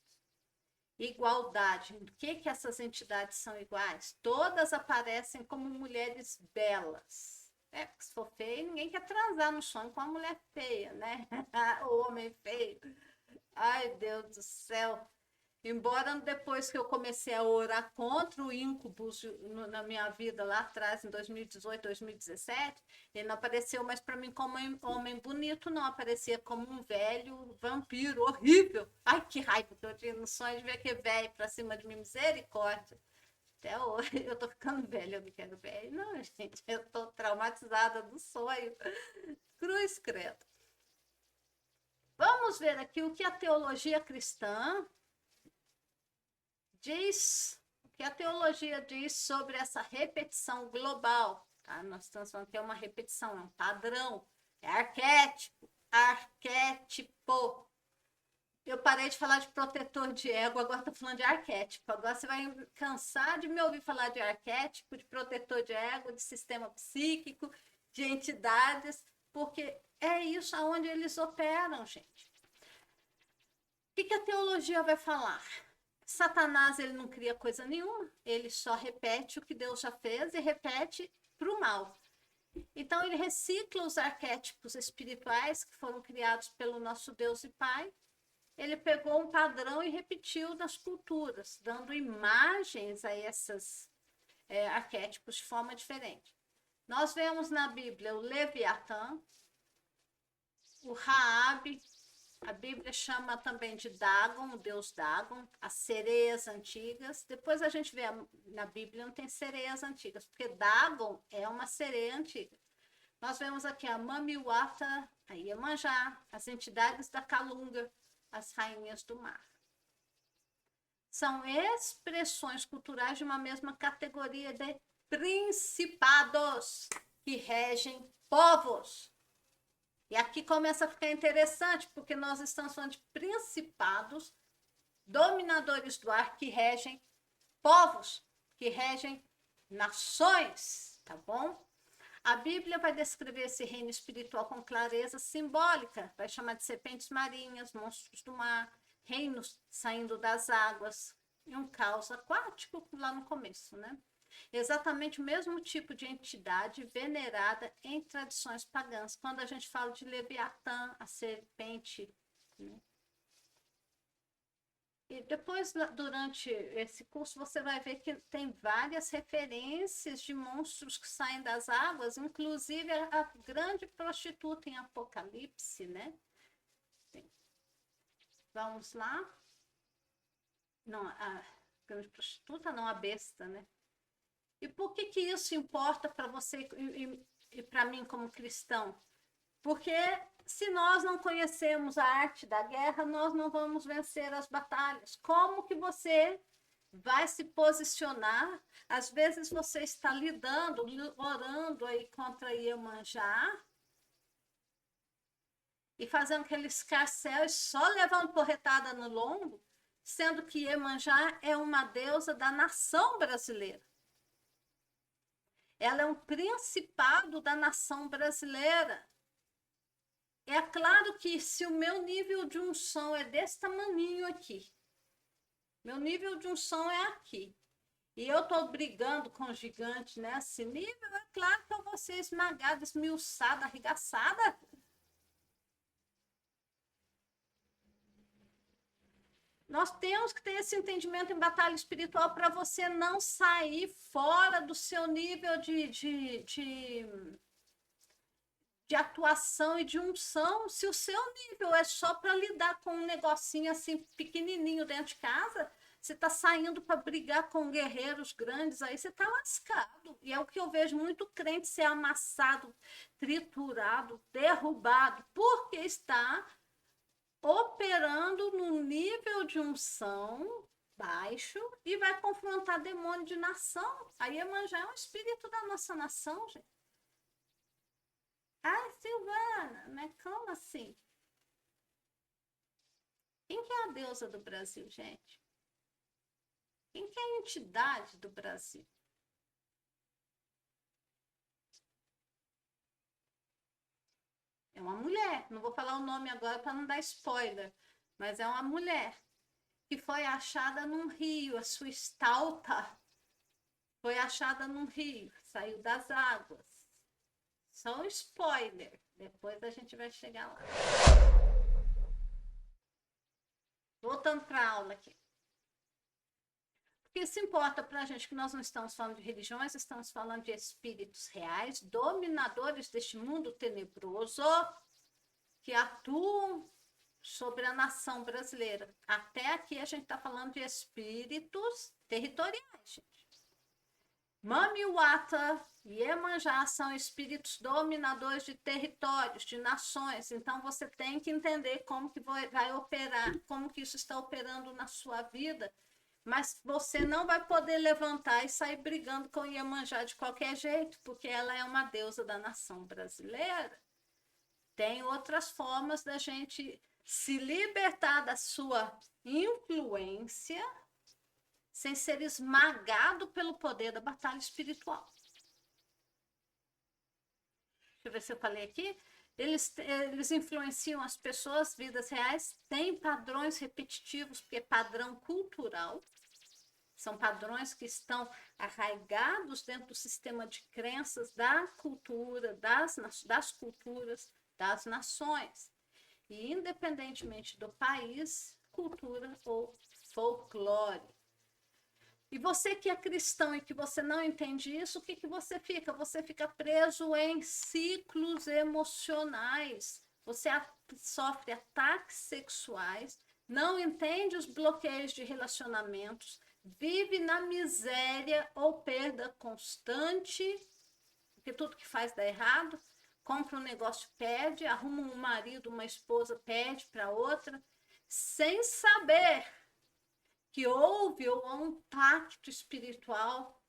Igualdade. O que essas entidades são iguais? Todas aparecem como mulheres belas. Porque se for feio, ninguém quer transar no sonho com a mulher feia, né? O homem feio. Ai, Deus do céu. Embora depois que eu comecei a orar contra o íncubus na minha vida lá atrás, em 2018, 2017, ele não apareceu mais para mim como um homem bonito, não. Aparecia como um velho vampiro horrível. Ai, que raiva que eu tinha no sonho de ver aquele velho para cima de mim, misericórdia. Até hoje, eu tô ficando velha, eu não quero velho. Não, gente, eu tô traumatizada do sonho. Cruz credo. Vamos ver aqui o que a teologia cristã diz, o que a teologia diz sobre essa repetição global. Tá? Nós estamos falando que é uma repetição, é um padrão, é arquétipo. Eu parei de falar de protetor de ego, agora estou falando de arquétipo. Agora você vai cansar de me ouvir falar de arquétipo, de protetor de ego, de sistema psíquico, de entidades, porque é isso aonde eles operam, gente. O que a teologia vai falar? Satanás, ele não cria coisa nenhuma, ele só repete o que Deus já fez e repete para o mal. Então, ele recicla os arquétipos espirituais que foram criados pelo nosso Deus e Pai. Ele pegou um padrão e repetiu nas culturas, dando imagens a esses arquétipos de forma diferente. Nós vemos na Bíblia o Leviatã, o Raabe. A Bíblia chama também de Dagon, o deus Dagon, as sereias antigas. Depois a gente vê na Bíblia não tem sereias antigas, porque Dagon é uma sereia antiga. Nós vemos aqui a Mamiwata, a Iemanjá, as entidades da Calunga, as rainhas do mar. São expressões culturais de uma mesma categoria de principados que regem povos. E aqui começa a ficar interessante, porque nós estamos falando de principados, dominadores do ar que regem povos, que regem nações, tá bom? A Bíblia vai descrever esse reino espiritual com clareza simbólica, vai chamar de serpentes marinhas, monstros do mar, reinos saindo das águas, e um caos aquático lá no começo, né? Exatamente o mesmo tipo de entidade venerada em tradições pagãs. Quando a gente fala de Leviatã, a serpente, né? E depois, durante esse curso, você vai ver que tem várias referências de monstros que saem das águas, inclusive a grande prostituta em Apocalipse, né? Vamos lá. Não, a grande prostituta, não, a besta, né? E por que isso importa para você e para mim como cristão? Porque se nós não conhecemos a arte da guerra, nós não vamos vencer as batalhas. Como que você vai se posicionar? Às vezes você está lidando, orando aí contra Iemanjá e fazendo aquele escarcéu e só levando porretada no lombo, sendo que Iemanjá é uma deusa da nação brasileira. Ela é um principado da nação brasileira. É claro que se o meu nível de unção é desse tamaninho aqui, meu nível de unção é aqui, e eu estou brigando com o gigante nesse nível, é claro que eu vou ser esmagada, esmiuçada, arregaçada. Nós temos que ter esse entendimento em batalha espiritual para você não sair fora do seu nível de atuação e de unção. Se o seu nível é só para lidar com um negocinho assim pequenininho dentro de casa, você está saindo para brigar com guerreiros grandes, aí você está lascado. E é o que eu vejo muito crente ser amassado, triturado, derrubado, porque está operando no nível de unção baixo e vai confrontar demônio de nação. Aí Iemanjá é um espírito da nossa nação, gente. Ai, Silvana, mas como assim? Quem que é a deusa do Brasil, gente? Quem que é a entidade do Brasil? É uma mulher, não vou falar o nome agora para não dar spoiler, mas é uma mulher que foi achada num rio, a sua estalta foi achada num rio, saiu das águas. Só um spoiler, depois a gente vai chegar lá. Voltando para a aula aqui. Porque isso importa para a gente que nós não estamos falando de religiões, estamos falando de espíritos reais, dominadores deste mundo tenebroso, que atuam sobre a nação brasileira. Até aqui a gente está falando de espíritos territoriais, gente. Mamiwata e Iemanjá são espíritos dominadores de territórios, de nações. Então você tem que entender como que vai operar, como que isso está operando na sua vida. Mas você não vai poder levantar e sair brigando com Iemanjá de qualquer jeito, porque ela é uma deusa da nação brasileira. Tem outras formas da gente se libertar da sua influência sem ser esmagado pelo poder da batalha espiritual. Deixa eu ver se eu falei aqui. Eles influenciam as pessoas, vidas reais, têm padrões repetitivos, porque é padrão cultural. São padrões que estão arraigados dentro do sistema de crenças da cultura, das culturas, das nações. E independentemente do país, cultura ou folclore. E você que é cristão e que você não entende isso, o que você fica? Você fica preso em ciclos emocionais. Você sofre ataques sexuais, não entende os bloqueios de relacionamentos, vive na miséria ou perda constante, porque tudo que faz dá errado, compra um negócio, perde, arruma um marido, uma esposa, perde para outra, sem saber que houve um pacto espiritual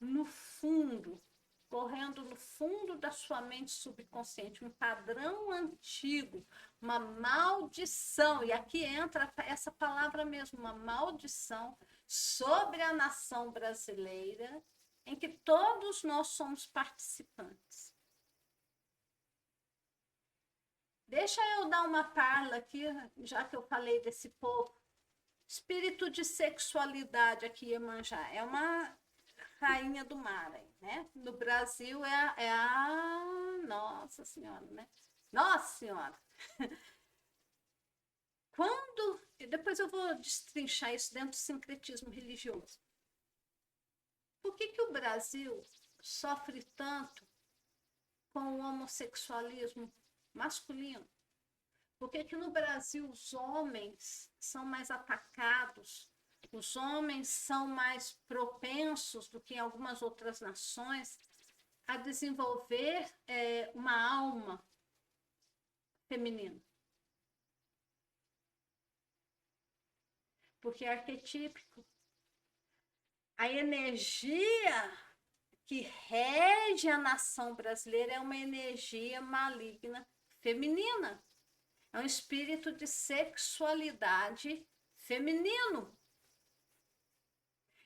no fundo, correndo no fundo da sua mente subconsciente, um padrão antigo, uma maldição, e aqui entra essa palavra mesmo, uma maldição sobre a nação brasileira, em que todos nós somos participantes. Deixa eu dar uma parla aqui, já que eu falei desse povo. Espírito de sexualidade aqui, Iemanjá, é uma rainha do mar, né? No Brasil é a Nossa Senhora, né? Nossa Senhora! Quando... Depois eu vou destrinchar isso dentro do sincretismo religioso. Por que o Brasil sofre tanto com o homossexualismo masculino? Por que no Brasil os homens são mais atacados, os homens são mais propensos do que em algumas outras nações a desenvolver uma alma feminina? Porque é arquetípico. A energia que rege a nação brasileira é uma energia maligna feminina. É um espírito de sexualidade feminino.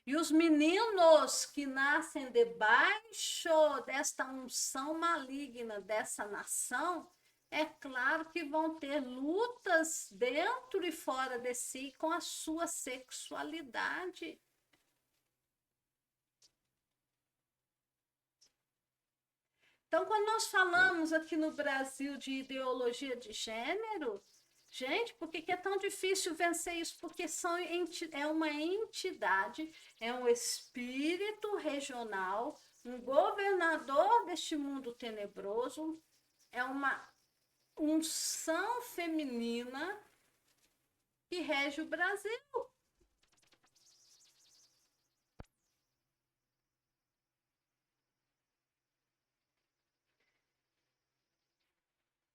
E os meninos que nascem debaixo desta unção maligna dessa nação, é claro que vão ter lutas dentro e fora de si com a sua sexualidade. Então, quando nós falamos aqui no Brasil de ideologia de gênero, gente, por que é tão difícil vencer isso? Porque é uma entidade, é um espírito regional, um governador deste mundo tenebroso, é uma unção feminina que rege o Brasil.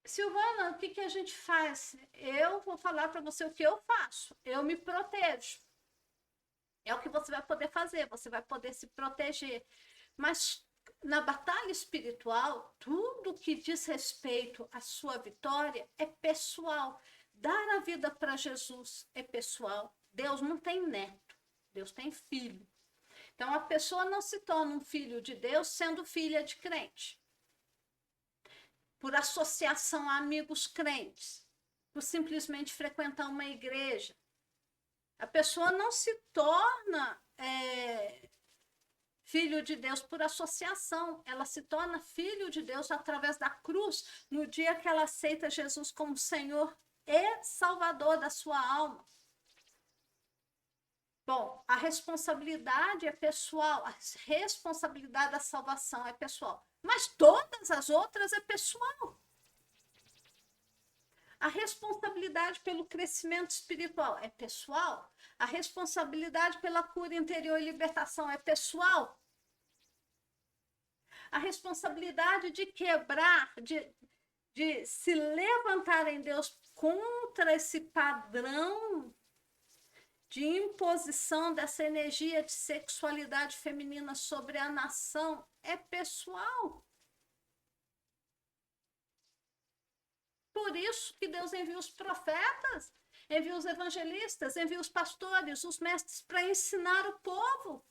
Silvana, o que a gente faz? Eu vou falar para você o que eu faço. Eu me protejo. É o que você vai poder fazer, você vai poder se proteger. Mas na batalha espiritual, tudo que diz respeito à sua vitória é pessoal. Dar a vida para Jesus é pessoal. Deus não tem neto, Deus tem filho. Então a pessoa não se torna um filho de Deus sendo filha de crente, por associação a amigos crentes, por simplesmente frequentar uma igreja. A pessoa não se torna filho de Deus por associação, ela se torna filho de Deus através da cruz, no dia que ela aceita Jesus como Senhor e Salvador da sua alma. Bom, a responsabilidade é pessoal, a responsabilidade da salvação é pessoal, mas todas as outras é pessoal. A responsabilidade pelo crescimento espiritual é pessoal. A responsabilidade pela cura interior e libertação é pessoal. A responsabilidade de quebrar, de se levantar em Deus contra esse padrão de imposição dessa energia de sexualidade feminina sobre a nação é pessoal. Por isso que Deus envia os profetas, envia os evangelistas, envia os pastores, os mestres para ensinar o povo.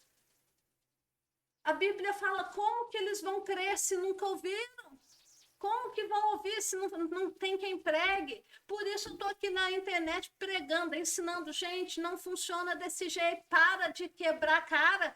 A Bíblia fala como que eles vão crer se nunca ouviram? Como que vão ouvir se não tem quem pregue? Por isso estou aqui na internet pregando, ensinando. Gente, não funciona desse jeito. Para de quebrar a cara.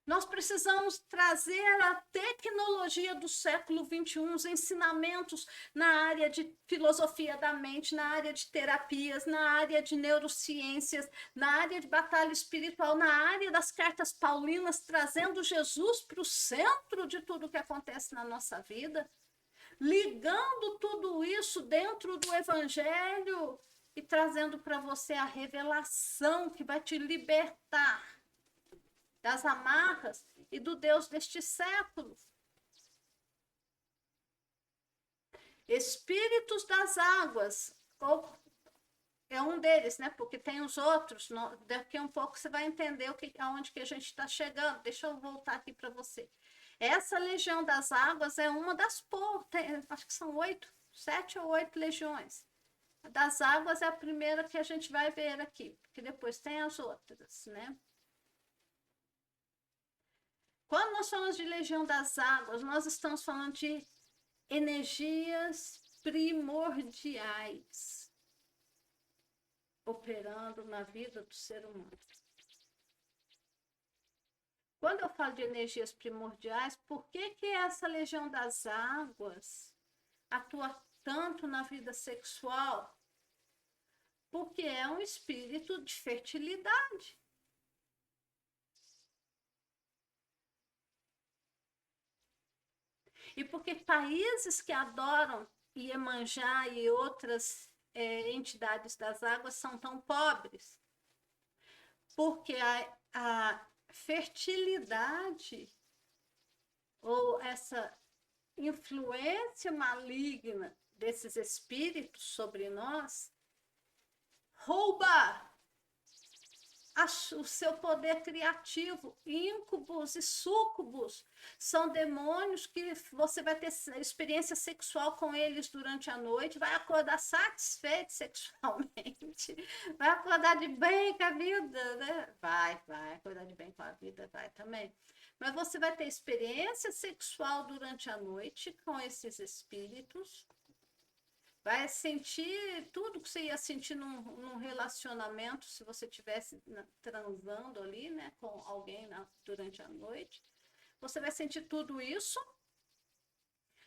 Nós precisamos trazer a tecnologia do século XXI, os ensinamentos na área de filosofia da mente, na área de terapias, na área de neurociências, na área de batalha espiritual, na área das cartas paulinas, trazendo Jesus para o centro de tudo que acontece na nossa vida, ligando tudo isso dentro do Evangelho e trazendo para você a revelação que vai te libertar das amarras e do Deus deste século. Espíritos das águas, ou é um deles, né? Porque tem os outros. Daqui a um pouco você vai entender aonde que a gente está chegando. Deixa eu voltar aqui para você. Essa legião das águas é uma das acho que são 8, 7 ou 8 legiões. A das águas é a primeira que a gente vai ver aqui, porque depois tem as outras, né? Quando nós falamos de legião das águas, nós estamos falando de energias primordiais operando na vida do ser humano. Quando eu falo de energias primordiais, por que essa legião das águas atua tanto na vida sexual? Porque é um espírito de fertilidade. E porque países que adoram Iemanjá e outras entidades das águas são tão pobres? Porque a fertilidade ou essa influência maligna desses espíritos sobre nós rouba o seu poder criativo. Íncubos e súcubos são demônios que você vai ter experiência sexual com eles durante a noite, vai acordar satisfeito sexualmente, vai acordar de bem com a vida, né? Vai acordar de bem com a vida, vai também. Mas você vai ter experiência sexual durante a noite com esses espíritos, vai sentir tudo que você ia sentir num relacionamento, se você estivesse transando ali, né, com alguém durante a noite. Você vai sentir tudo isso.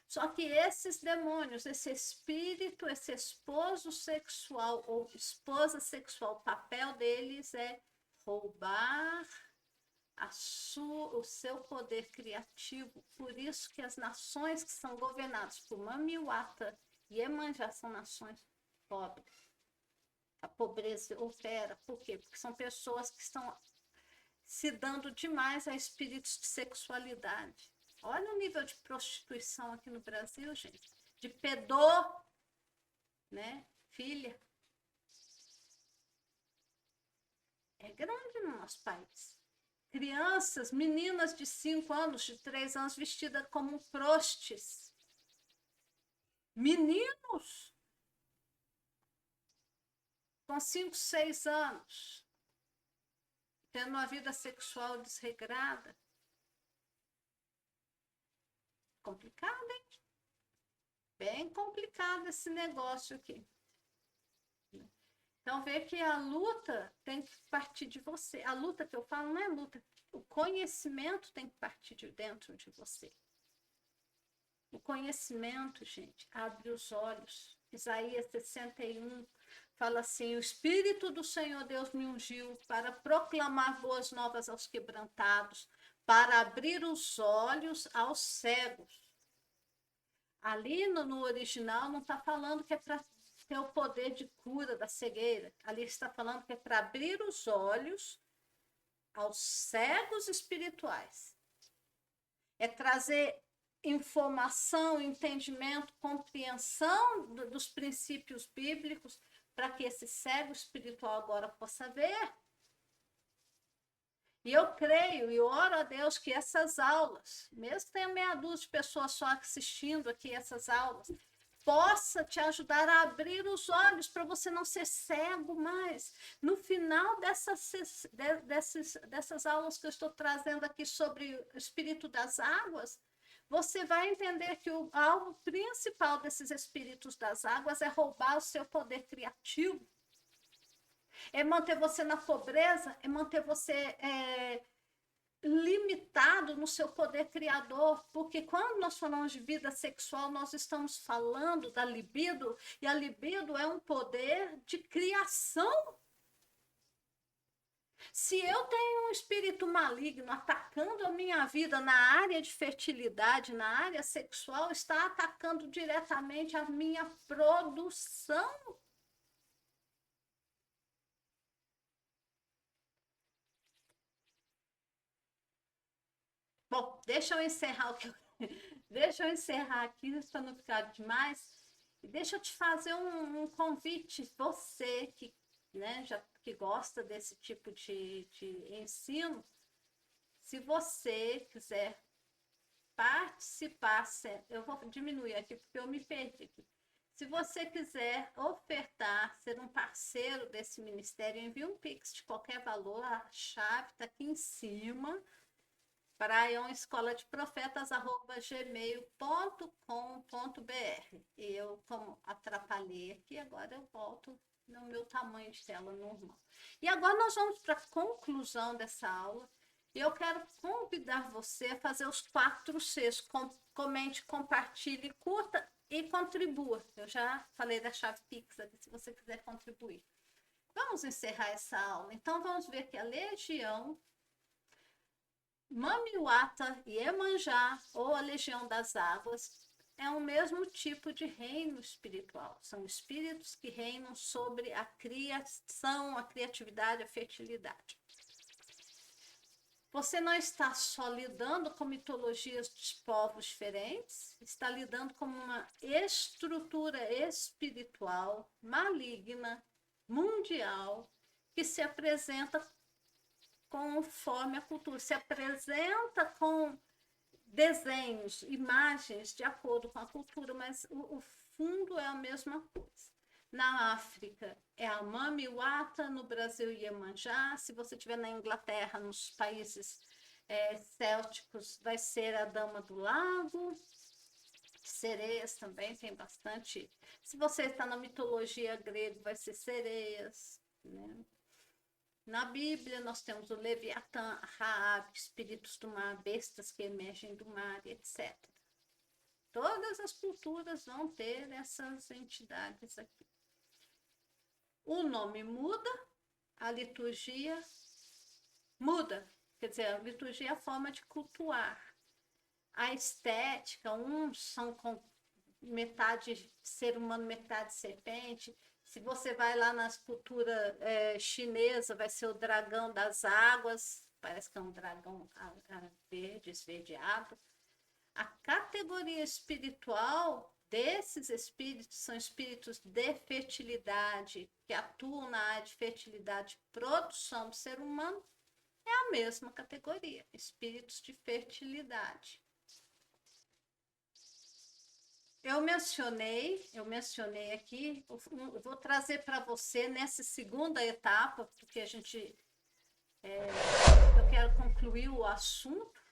Só que esses demônios, esse espírito, esse esposo sexual ou esposa sexual, o papel deles é roubar o seu poder criativo. Por isso que as nações que são governadas por Mamiwata e Iemanjá são nações pobres. A pobreza opera. Por quê? Porque são pessoas que estão se dando demais a espíritos de sexualidade. Olha o nível de prostituição aqui no Brasil, gente. De pedô, né? Filha. É grande no nosso país. Crianças, meninas de 5 anos, de 3 anos, vestidas como prostes. Meninos com 5, 6 anos, tendo uma vida sexual desregrada. Complicado, hein? Bem complicado esse negócio aqui. Então, vê que a luta tem que partir de você. A luta que eu falo não é luta. O conhecimento tem que partir de dentro de você. O conhecimento, gente, abre os olhos. Isaías 61 fala assim: o Espírito do Senhor Deus me ungiu para proclamar boas novas aos quebrantados, para abrir os olhos aos cegos. Ali no original não está falando que é para ter o poder de cura da cegueira. Ali está falando que é para abrir os olhos aos cegos espirituais. É trazer informação, entendimento, compreensão dos princípios bíblicos para que esse cego espiritual agora possa ver. E eu creio e oro a Deus que essas aulas, mesmo que tenha meia dúzia de pessoas só assistindo aqui essas aulas, possa te ajudar a abrir os olhos para você não ser cego mais. No final dessas aulas que eu estou trazendo aqui sobre o espírito das águas, você vai entender que o alvo principal desses espíritos das águas é roubar o seu poder criativo, é manter você na pobreza, é manter você limitado no seu poder criador, porque quando nós falamos de vida sexual, nós estamos falando da libido, e a libido é um poder de criação. Se eu tenho um espírito maligno atacando a minha vida na área de fertilidade, na área sexual, está atacando diretamente a minha produção. Bom, deixa eu encerrar o que eu... Deixa eu encerrar aqui para não ficar demais. E deixa eu te fazer um convite, você né, que gosta desse tipo de ensino, se você quiser participar, eu vou diminuir aqui porque eu me perdi aqui. Se você quiser ofertar, ser um parceiro desse ministério, envie um Pix de qualquer valor, a chave está aqui em cima, braiãoescoladeprofetas@gmail.com.br. E eu, como atrapalhei aqui, agora eu volto no meu tamanho de tela normal. E agora nós vamos para a conclusão dessa aula. E eu quero convidar você a fazer os 4 Cs. Comente, compartilhe, curta e contribua. Eu já falei da chave Pix aqui, se você quiser contribuir. Vamos encerrar essa aula. Então, vamos ver que a legião Mamiwata e Iemanjá, ou a Legião das Águas, é o mesmo tipo de reino espiritual. São espíritos que reinam sobre a criação, a criatividade, a fertilidade. Você não está só lidando com mitologias de povos diferentes, está lidando com uma estrutura espiritual maligna, mundial, que se apresenta conforme a cultura, se apresenta com desenhos, imagens de acordo com a cultura, mas o fundo é a mesma coisa. Na África é a Mamiwata, no Brasil Iemanjá, se você estiver na Inglaterra, nos países célticos, vai ser a Dama do Lago, sereias também, tem bastante. Se você está na mitologia grega, vai ser sereias, né? Na Bíblia, nós temos o Leviatã, Raab, espíritos do mar, bestas que emergem do mar, etc. Todas as culturas vão ter essas entidades aqui. O nome muda, a liturgia muda. Quer dizer, a liturgia é a forma de cultuar. A estética, uns são com metade ser humano, metade serpente. Se você vai lá na escultura chinesa, vai ser o dragão das águas, parece que é um dragão verde, esverdeado. A categoria espiritual desses espíritos são espíritos de fertilidade, que atuam na área de fertilidade e produção do ser humano, é a mesma categoria, espíritos de fertilidade. Eu mencionei aqui, eu vou trazer para você nessa segunda etapa, porque eu quero concluir o assunto.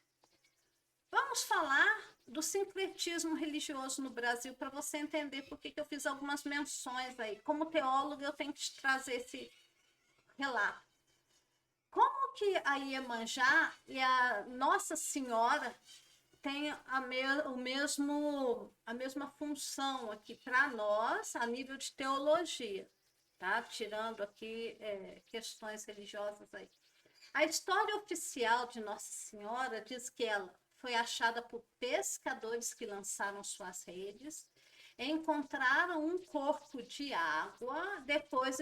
Vamos falar do sincretismo religioso no Brasil, para você entender por que eu fiz algumas menções aí. Como teóloga, eu tenho que te trazer esse relato. Como que a Iemanjá e a Nossa Senhora tem a mesma função aqui para nós, a nível de teologia, tá? Tirando aqui questões religiosas aí. A história oficial de Nossa Senhora diz que ela foi achada por pescadores que lançaram suas redes, encontraram um corpo de água, depois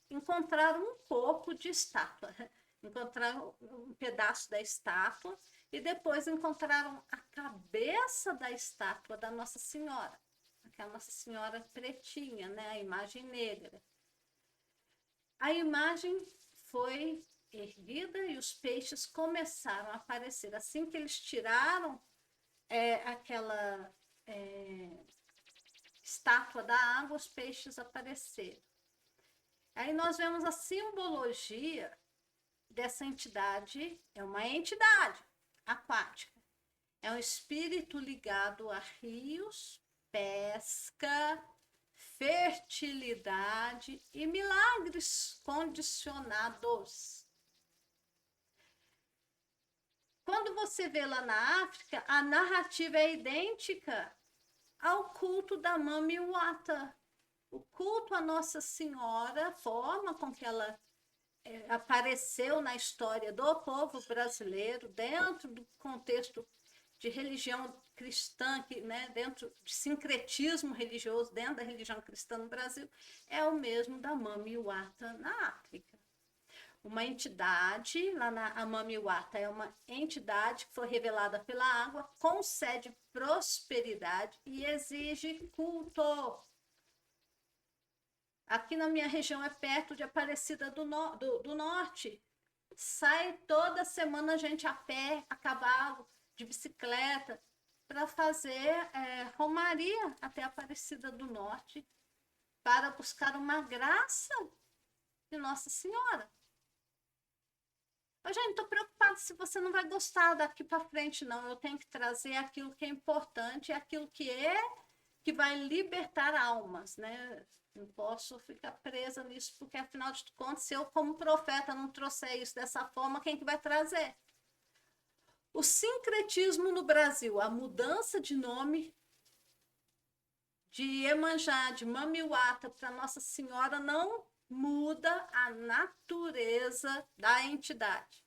encontraram um corpo de estátua, encontraram um pedaço da estátua e depois encontraram a cabeça da estátua da Nossa Senhora, aquela Nossa Senhora pretinha, né? A imagem negra. A imagem foi erguida e os peixes começaram a aparecer. Assim que eles tiraram aquela estátua da água, os peixes apareceram. Aí nós vemos a simbologia dessa entidade, é uma entidade aquática. É um espírito ligado a rios, pesca, fertilidade e milagres condicionados. Quando você vê lá na África, a narrativa é idêntica ao culto da Mamiwata. O culto à Nossa Senhora, a forma com que ela apareceu na história do povo brasileiro, dentro do contexto de religião cristã, né, dentro de sincretismo religioso, dentro da religião cristã no Brasil, é o mesmo da Mamiwata na África. Uma entidade, a Mamiwata é uma entidade que foi revelada pela água, concede prosperidade e exige culto. Aqui na minha região é perto de Aparecida do Norte. Sai toda semana a gente a pé, a cavalo, de bicicleta, para fazer romaria até Aparecida do Norte, para buscar uma graça de Nossa Senhora. Eu já não estou preocupada se você não vai gostar daqui para frente, não. Eu tenho que trazer aquilo que é importante, aquilo que vai libertar almas, né? Não posso ficar presa nisso, porque afinal de contas, se eu como profeta não trouxer isso dessa forma, quem que vai trazer? O sincretismo no Brasil, a mudança de nome de Iemanjá, de Mamiwata para Nossa Senhora não muda a natureza da entidade.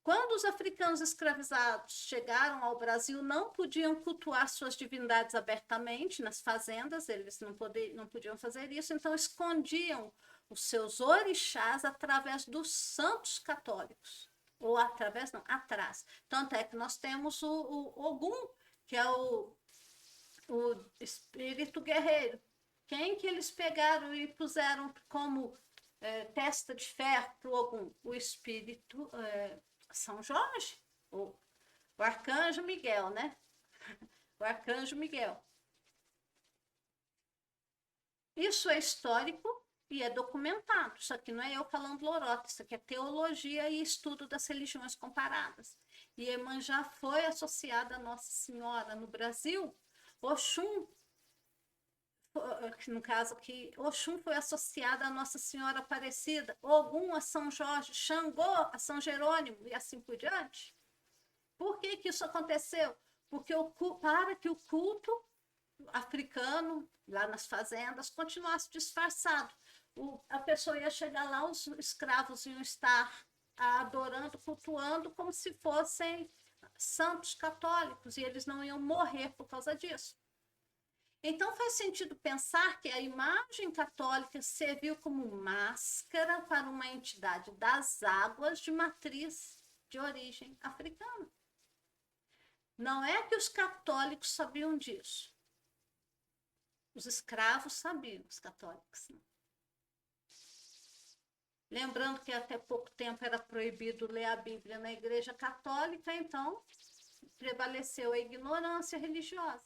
Quando os africanos escravizados chegaram ao Brasil, não podiam cultuar suas divindades abertamente nas fazendas, eles não podiam fazer isso, então escondiam os seus orixás através dos santos católicos. Ou através, não, atrás. Tanto é que nós temos o Ogum, que é o espírito guerreiro. Quem que eles pegaram e puseram como testa de ferro para o Ogum? O espírito São Jorge, o arcanjo Miguel, né? O arcanjo Miguel. Isso é histórico e é documentado. Isso aqui não é eu falando lorota, isso aqui é teologia e estudo das religiões comparadas. E Iemanjá foi associada a Nossa Senhora no Brasil. Oxum, no caso aqui, Oxum foi associada a Nossa Senhora Aparecida, Ogum a São Jorge, Xangô a São Jerônimo e assim por diante. Por que que isso aconteceu? Porque para que o culto africano, lá nas fazendas, continuasse disfarçado. A pessoa ia chegar lá, os escravos iam estar adorando, cultuando, como se fossem santos católicos, e eles não iam morrer por causa disso. Então faz sentido pensar que a imagem católica serviu como máscara para uma entidade das águas de matriz de origem africana. Não é que os católicos sabiam disso. Os escravos sabiam, os católicos não. Lembrando que até pouco tempo era proibido ler a Bíblia na Igreja Católica, então prevaleceu a ignorância religiosa.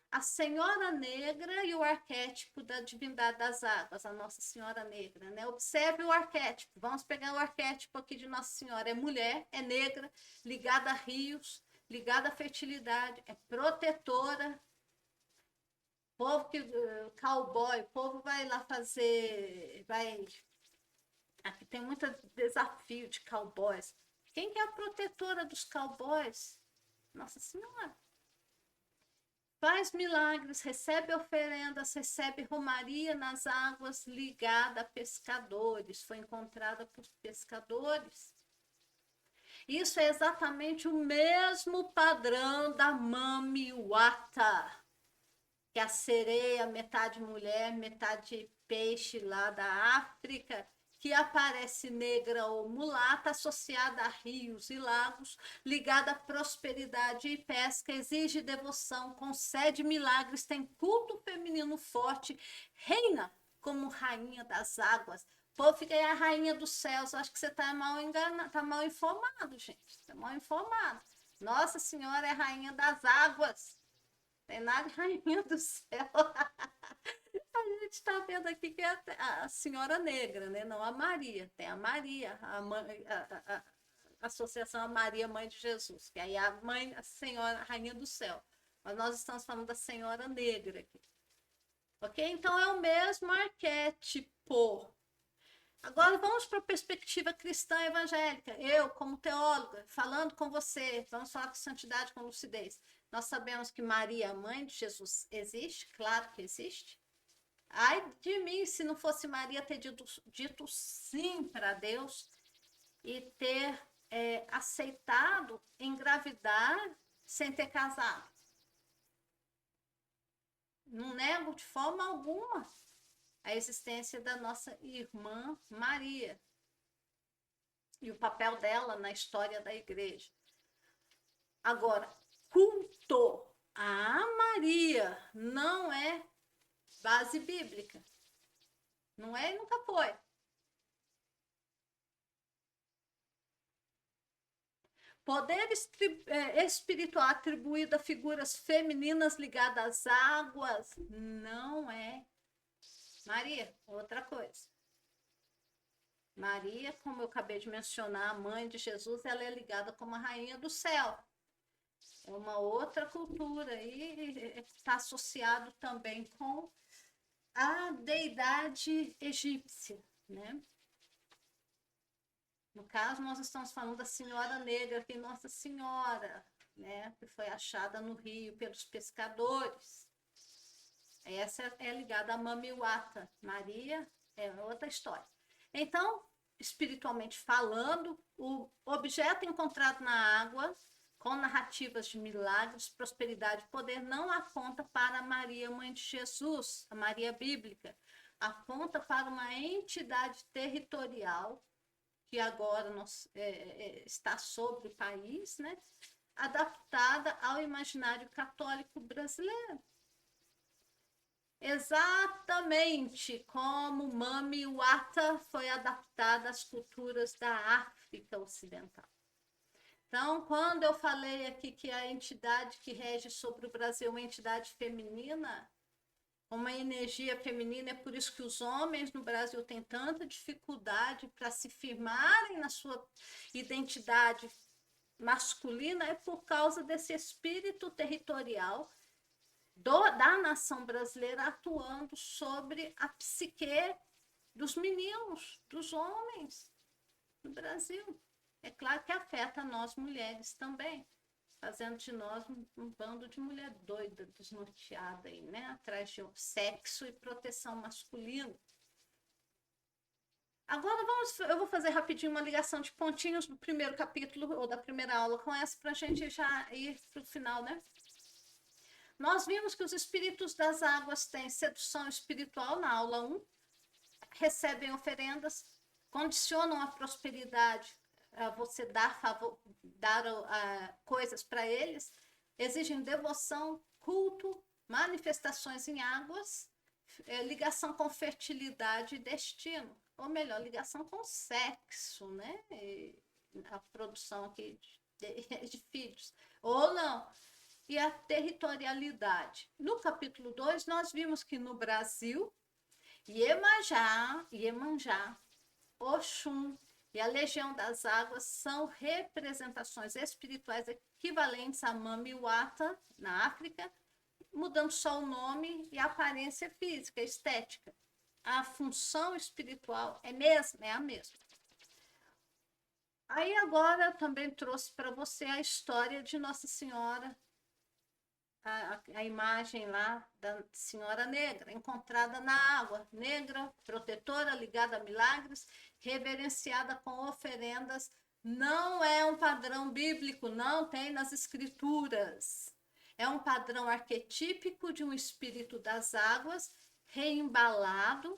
A Senhora Negra e o arquétipo da divindade das águas, a Nossa Senhora Negra, né? Observe o arquétipo. Vamos pegar o arquétipo aqui de Nossa Senhora. É mulher, é negra, ligada a rios, ligada à fertilidade, é protetora. Povo que cowboy, o povo vai lá fazer, aqui tem muito desafio de cowboys. Quem que é a protetora dos cowboys? Nossa Senhora. Faz milagres, recebe oferendas, recebe romaria nas águas, ligada a pescadores. Foi encontrada por pescadores. Isso é exatamente o mesmo padrão da Mamiwata, que é a sereia, metade mulher, metade peixe lá da África, que aparece negra ou mulata, associada a rios e lagos, ligada à prosperidade e pesca, exige devoção, concede milagres, tem culto feminino forte, reina como rainha das águas. O povo fica aí a rainha dos céus. Acho que você está mal enganado, está mal informado, gente. Está mal informado. Nossa Senhora é rainha das águas. Tem nada de rainha do céu. A gente está vendo aqui que é a Senhora Negra, né? Não a Maria. Tem a Maria, a associação a Maria, Mãe de Jesus, que aí é a Senhora, a Rainha do Céu. Mas nós estamos falando da Senhora Negra aqui. Ok? Então é o mesmo arquétipo. Agora vamos para a perspectiva cristã evangélica. Eu, como teóloga, falando com você, vamos falar com santidade, com lucidez. Nós sabemos que Maria, mãe de Jesus, existe, claro que existe. Ai de mim, se não fosse Maria ter dito sim para Deus e ter aceitado engravidar sem ter casado. Não nego de forma alguma a existência da nossa irmã Maria e o papel dela na história da igreja. Agora, culto a Maria não é base bíblica. Não é e nunca foi. Poder espiritual atribuído a figuras femininas ligadas às águas, não é. Maria, outra coisa. Maria, como eu acabei de mencionar, a mãe de Jesus, ela é ligada como a rainha do céu. É uma outra cultura e está associado também com a deidade egípcia, né? No caso, nós estamos falando da Senhora Negra, que é Nossa Senhora, né? Que foi achada no rio pelos pescadores. Essa é ligada a Mamiwata. Maria é outra história. Então, espiritualmente falando, o objeto encontrado na água, com narrativas de milagres, prosperidade e poder, não aponta para Maria, mãe de Jesus, a Maria bíblica. Aponta para uma entidade territorial que agora está sobre o país, né? Adaptada ao imaginário católico brasileiro. Exatamente como Mami Wata foi adaptada às culturas da África Ocidental. Então, quando eu falei aqui que a entidade que rege sobre o Brasil é uma entidade feminina, uma energia feminina, é por isso que os homens no Brasil têm tanta dificuldade para se firmarem na sua identidade masculina, é por causa desse espírito territorial da nação brasileira atuando sobre a psique dos meninos, dos homens no Brasil. É claro que afeta nós mulheres também, fazendo de nós um bando de mulher doida, desnorteada aí, né? Atrás de sexo e proteção masculina. Agora eu vou fazer rapidinho uma ligação de pontinhos do primeiro capítulo ou da primeira aula com essa para a gente já ir para o final, né? Nós vimos que os espíritos das águas têm sedução espiritual na aula 1, recebem oferendas, condicionam a prosperidade, a você dar coisas para eles, exigem devoção, culto, manifestações em águas, ligação com fertilidade e destino, ou melhor, ligação com sexo, né? E a produção aqui de filhos, ou não. E a territorialidade. No capítulo 2, nós vimos que no Brasil, Iemanjá, Oxum e a Legião das Águas são representações espirituais equivalentes a Mamiwata, na África, mudando só o nome e a aparência física, estética. A função espiritual é a mesma. Aí agora eu também trouxe para você a história de Nossa Senhora, a imagem lá da Senhora Negra, encontrada na água, negra, protetora, ligada a milagres, reverenciada com oferendas. Não é um padrão bíblico, não tem nas escrituras. É um padrão arquetípico de um espírito das águas, reembalado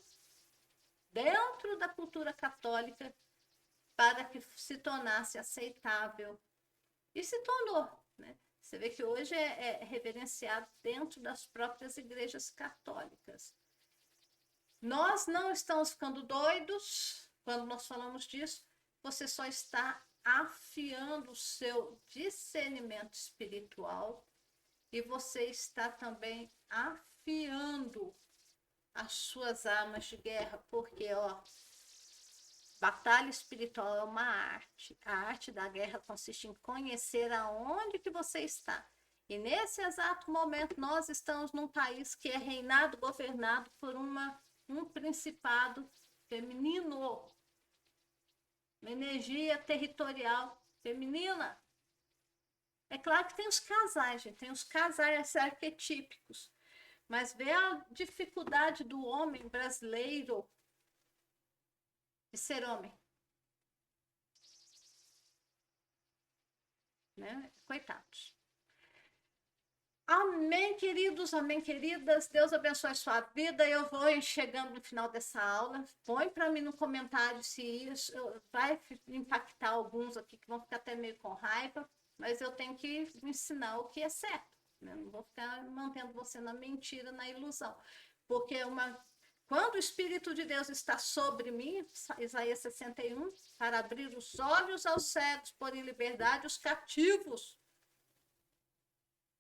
dentro da cultura católica para que se tornasse aceitável. E se tornou, né? Você vê que hoje é reverenciado dentro das próprias igrejas católicas. Nós não estamos ficando doidos quando nós falamos disso, você só está afiando o seu discernimento espiritual e você está também afiando as suas armas de guerra, porque, ó, batalha espiritual é uma arte. A arte da guerra consiste em conhecer aonde que você está. E nesse exato momento, nós estamos num país que é reinado, governado por um principado feminino. Uma energia territorial feminina. É claro que tem os casais, gente, tem os casais arquetípicos. Mas vê a dificuldade do homem brasileiro de ser homem. Né? Coitados. Amém, queridos, amém, queridas. Deus abençoe a sua vida. Eu vou chegando no final dessa aula. Põe para mim no comentário se isso vai impactar alguns aqui que vão ficar até meio com raiva, mas eu tenho que ensinar o que é certo. Né? Não vou ficar mantendo você na mentira, na ilusão. porque quando o Espírito de Deus está sobre mim, Isaías 61, para abrir os olhos aos cegos, pôr em liberdade os cativos.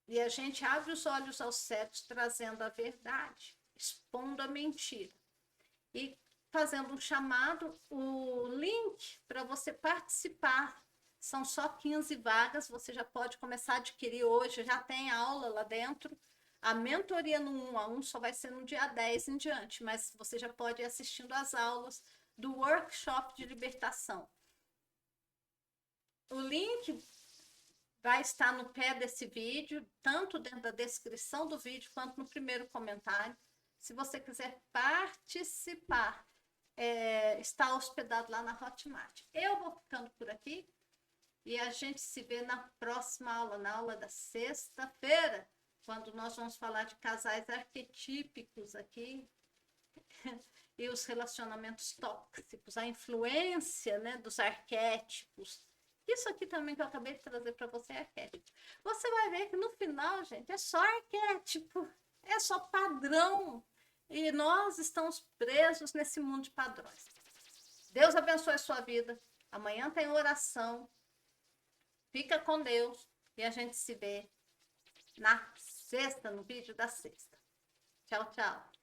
E a gente abre os olhos aos cegos, trazendo a verdade, expondo a mentira. E fazendo um chamado, o link para você participar. São só 15 vagas, você já pode começar a adquirir hoje, já tem aula lá dentro. A mentoria no 1 a 1 só vai ser no dia 10 em diante, mas você já pode ir assistindo às aulas do workshop de libertação. O link vai estar no pé desse vídeo, tanto dentro da descrição do vídeo, quanto no primeiro comentário. Se você quiser participar, está hospedado lá na Hotmart. Eu vou ficando por aqui e a gente se vê na próxima aula, na aula da sexta-feira, quando nós vamos falar de casais arquetípicos aqui e os relacionamentos tóxicos, a influência, né, dos arquétipos. Isso aqui também que eu acabei de trazer para você é arquétipo. Você vai ver que no final, gente, é só arquétipo, é só padrão. E nós estamos presos nesse mundo de padrões. Deus abençoe a sua vida. Amanhã tem oração. Fica com Deus. E a gente se vê na sexta, no vídeo da sexta. Tchau, tchau.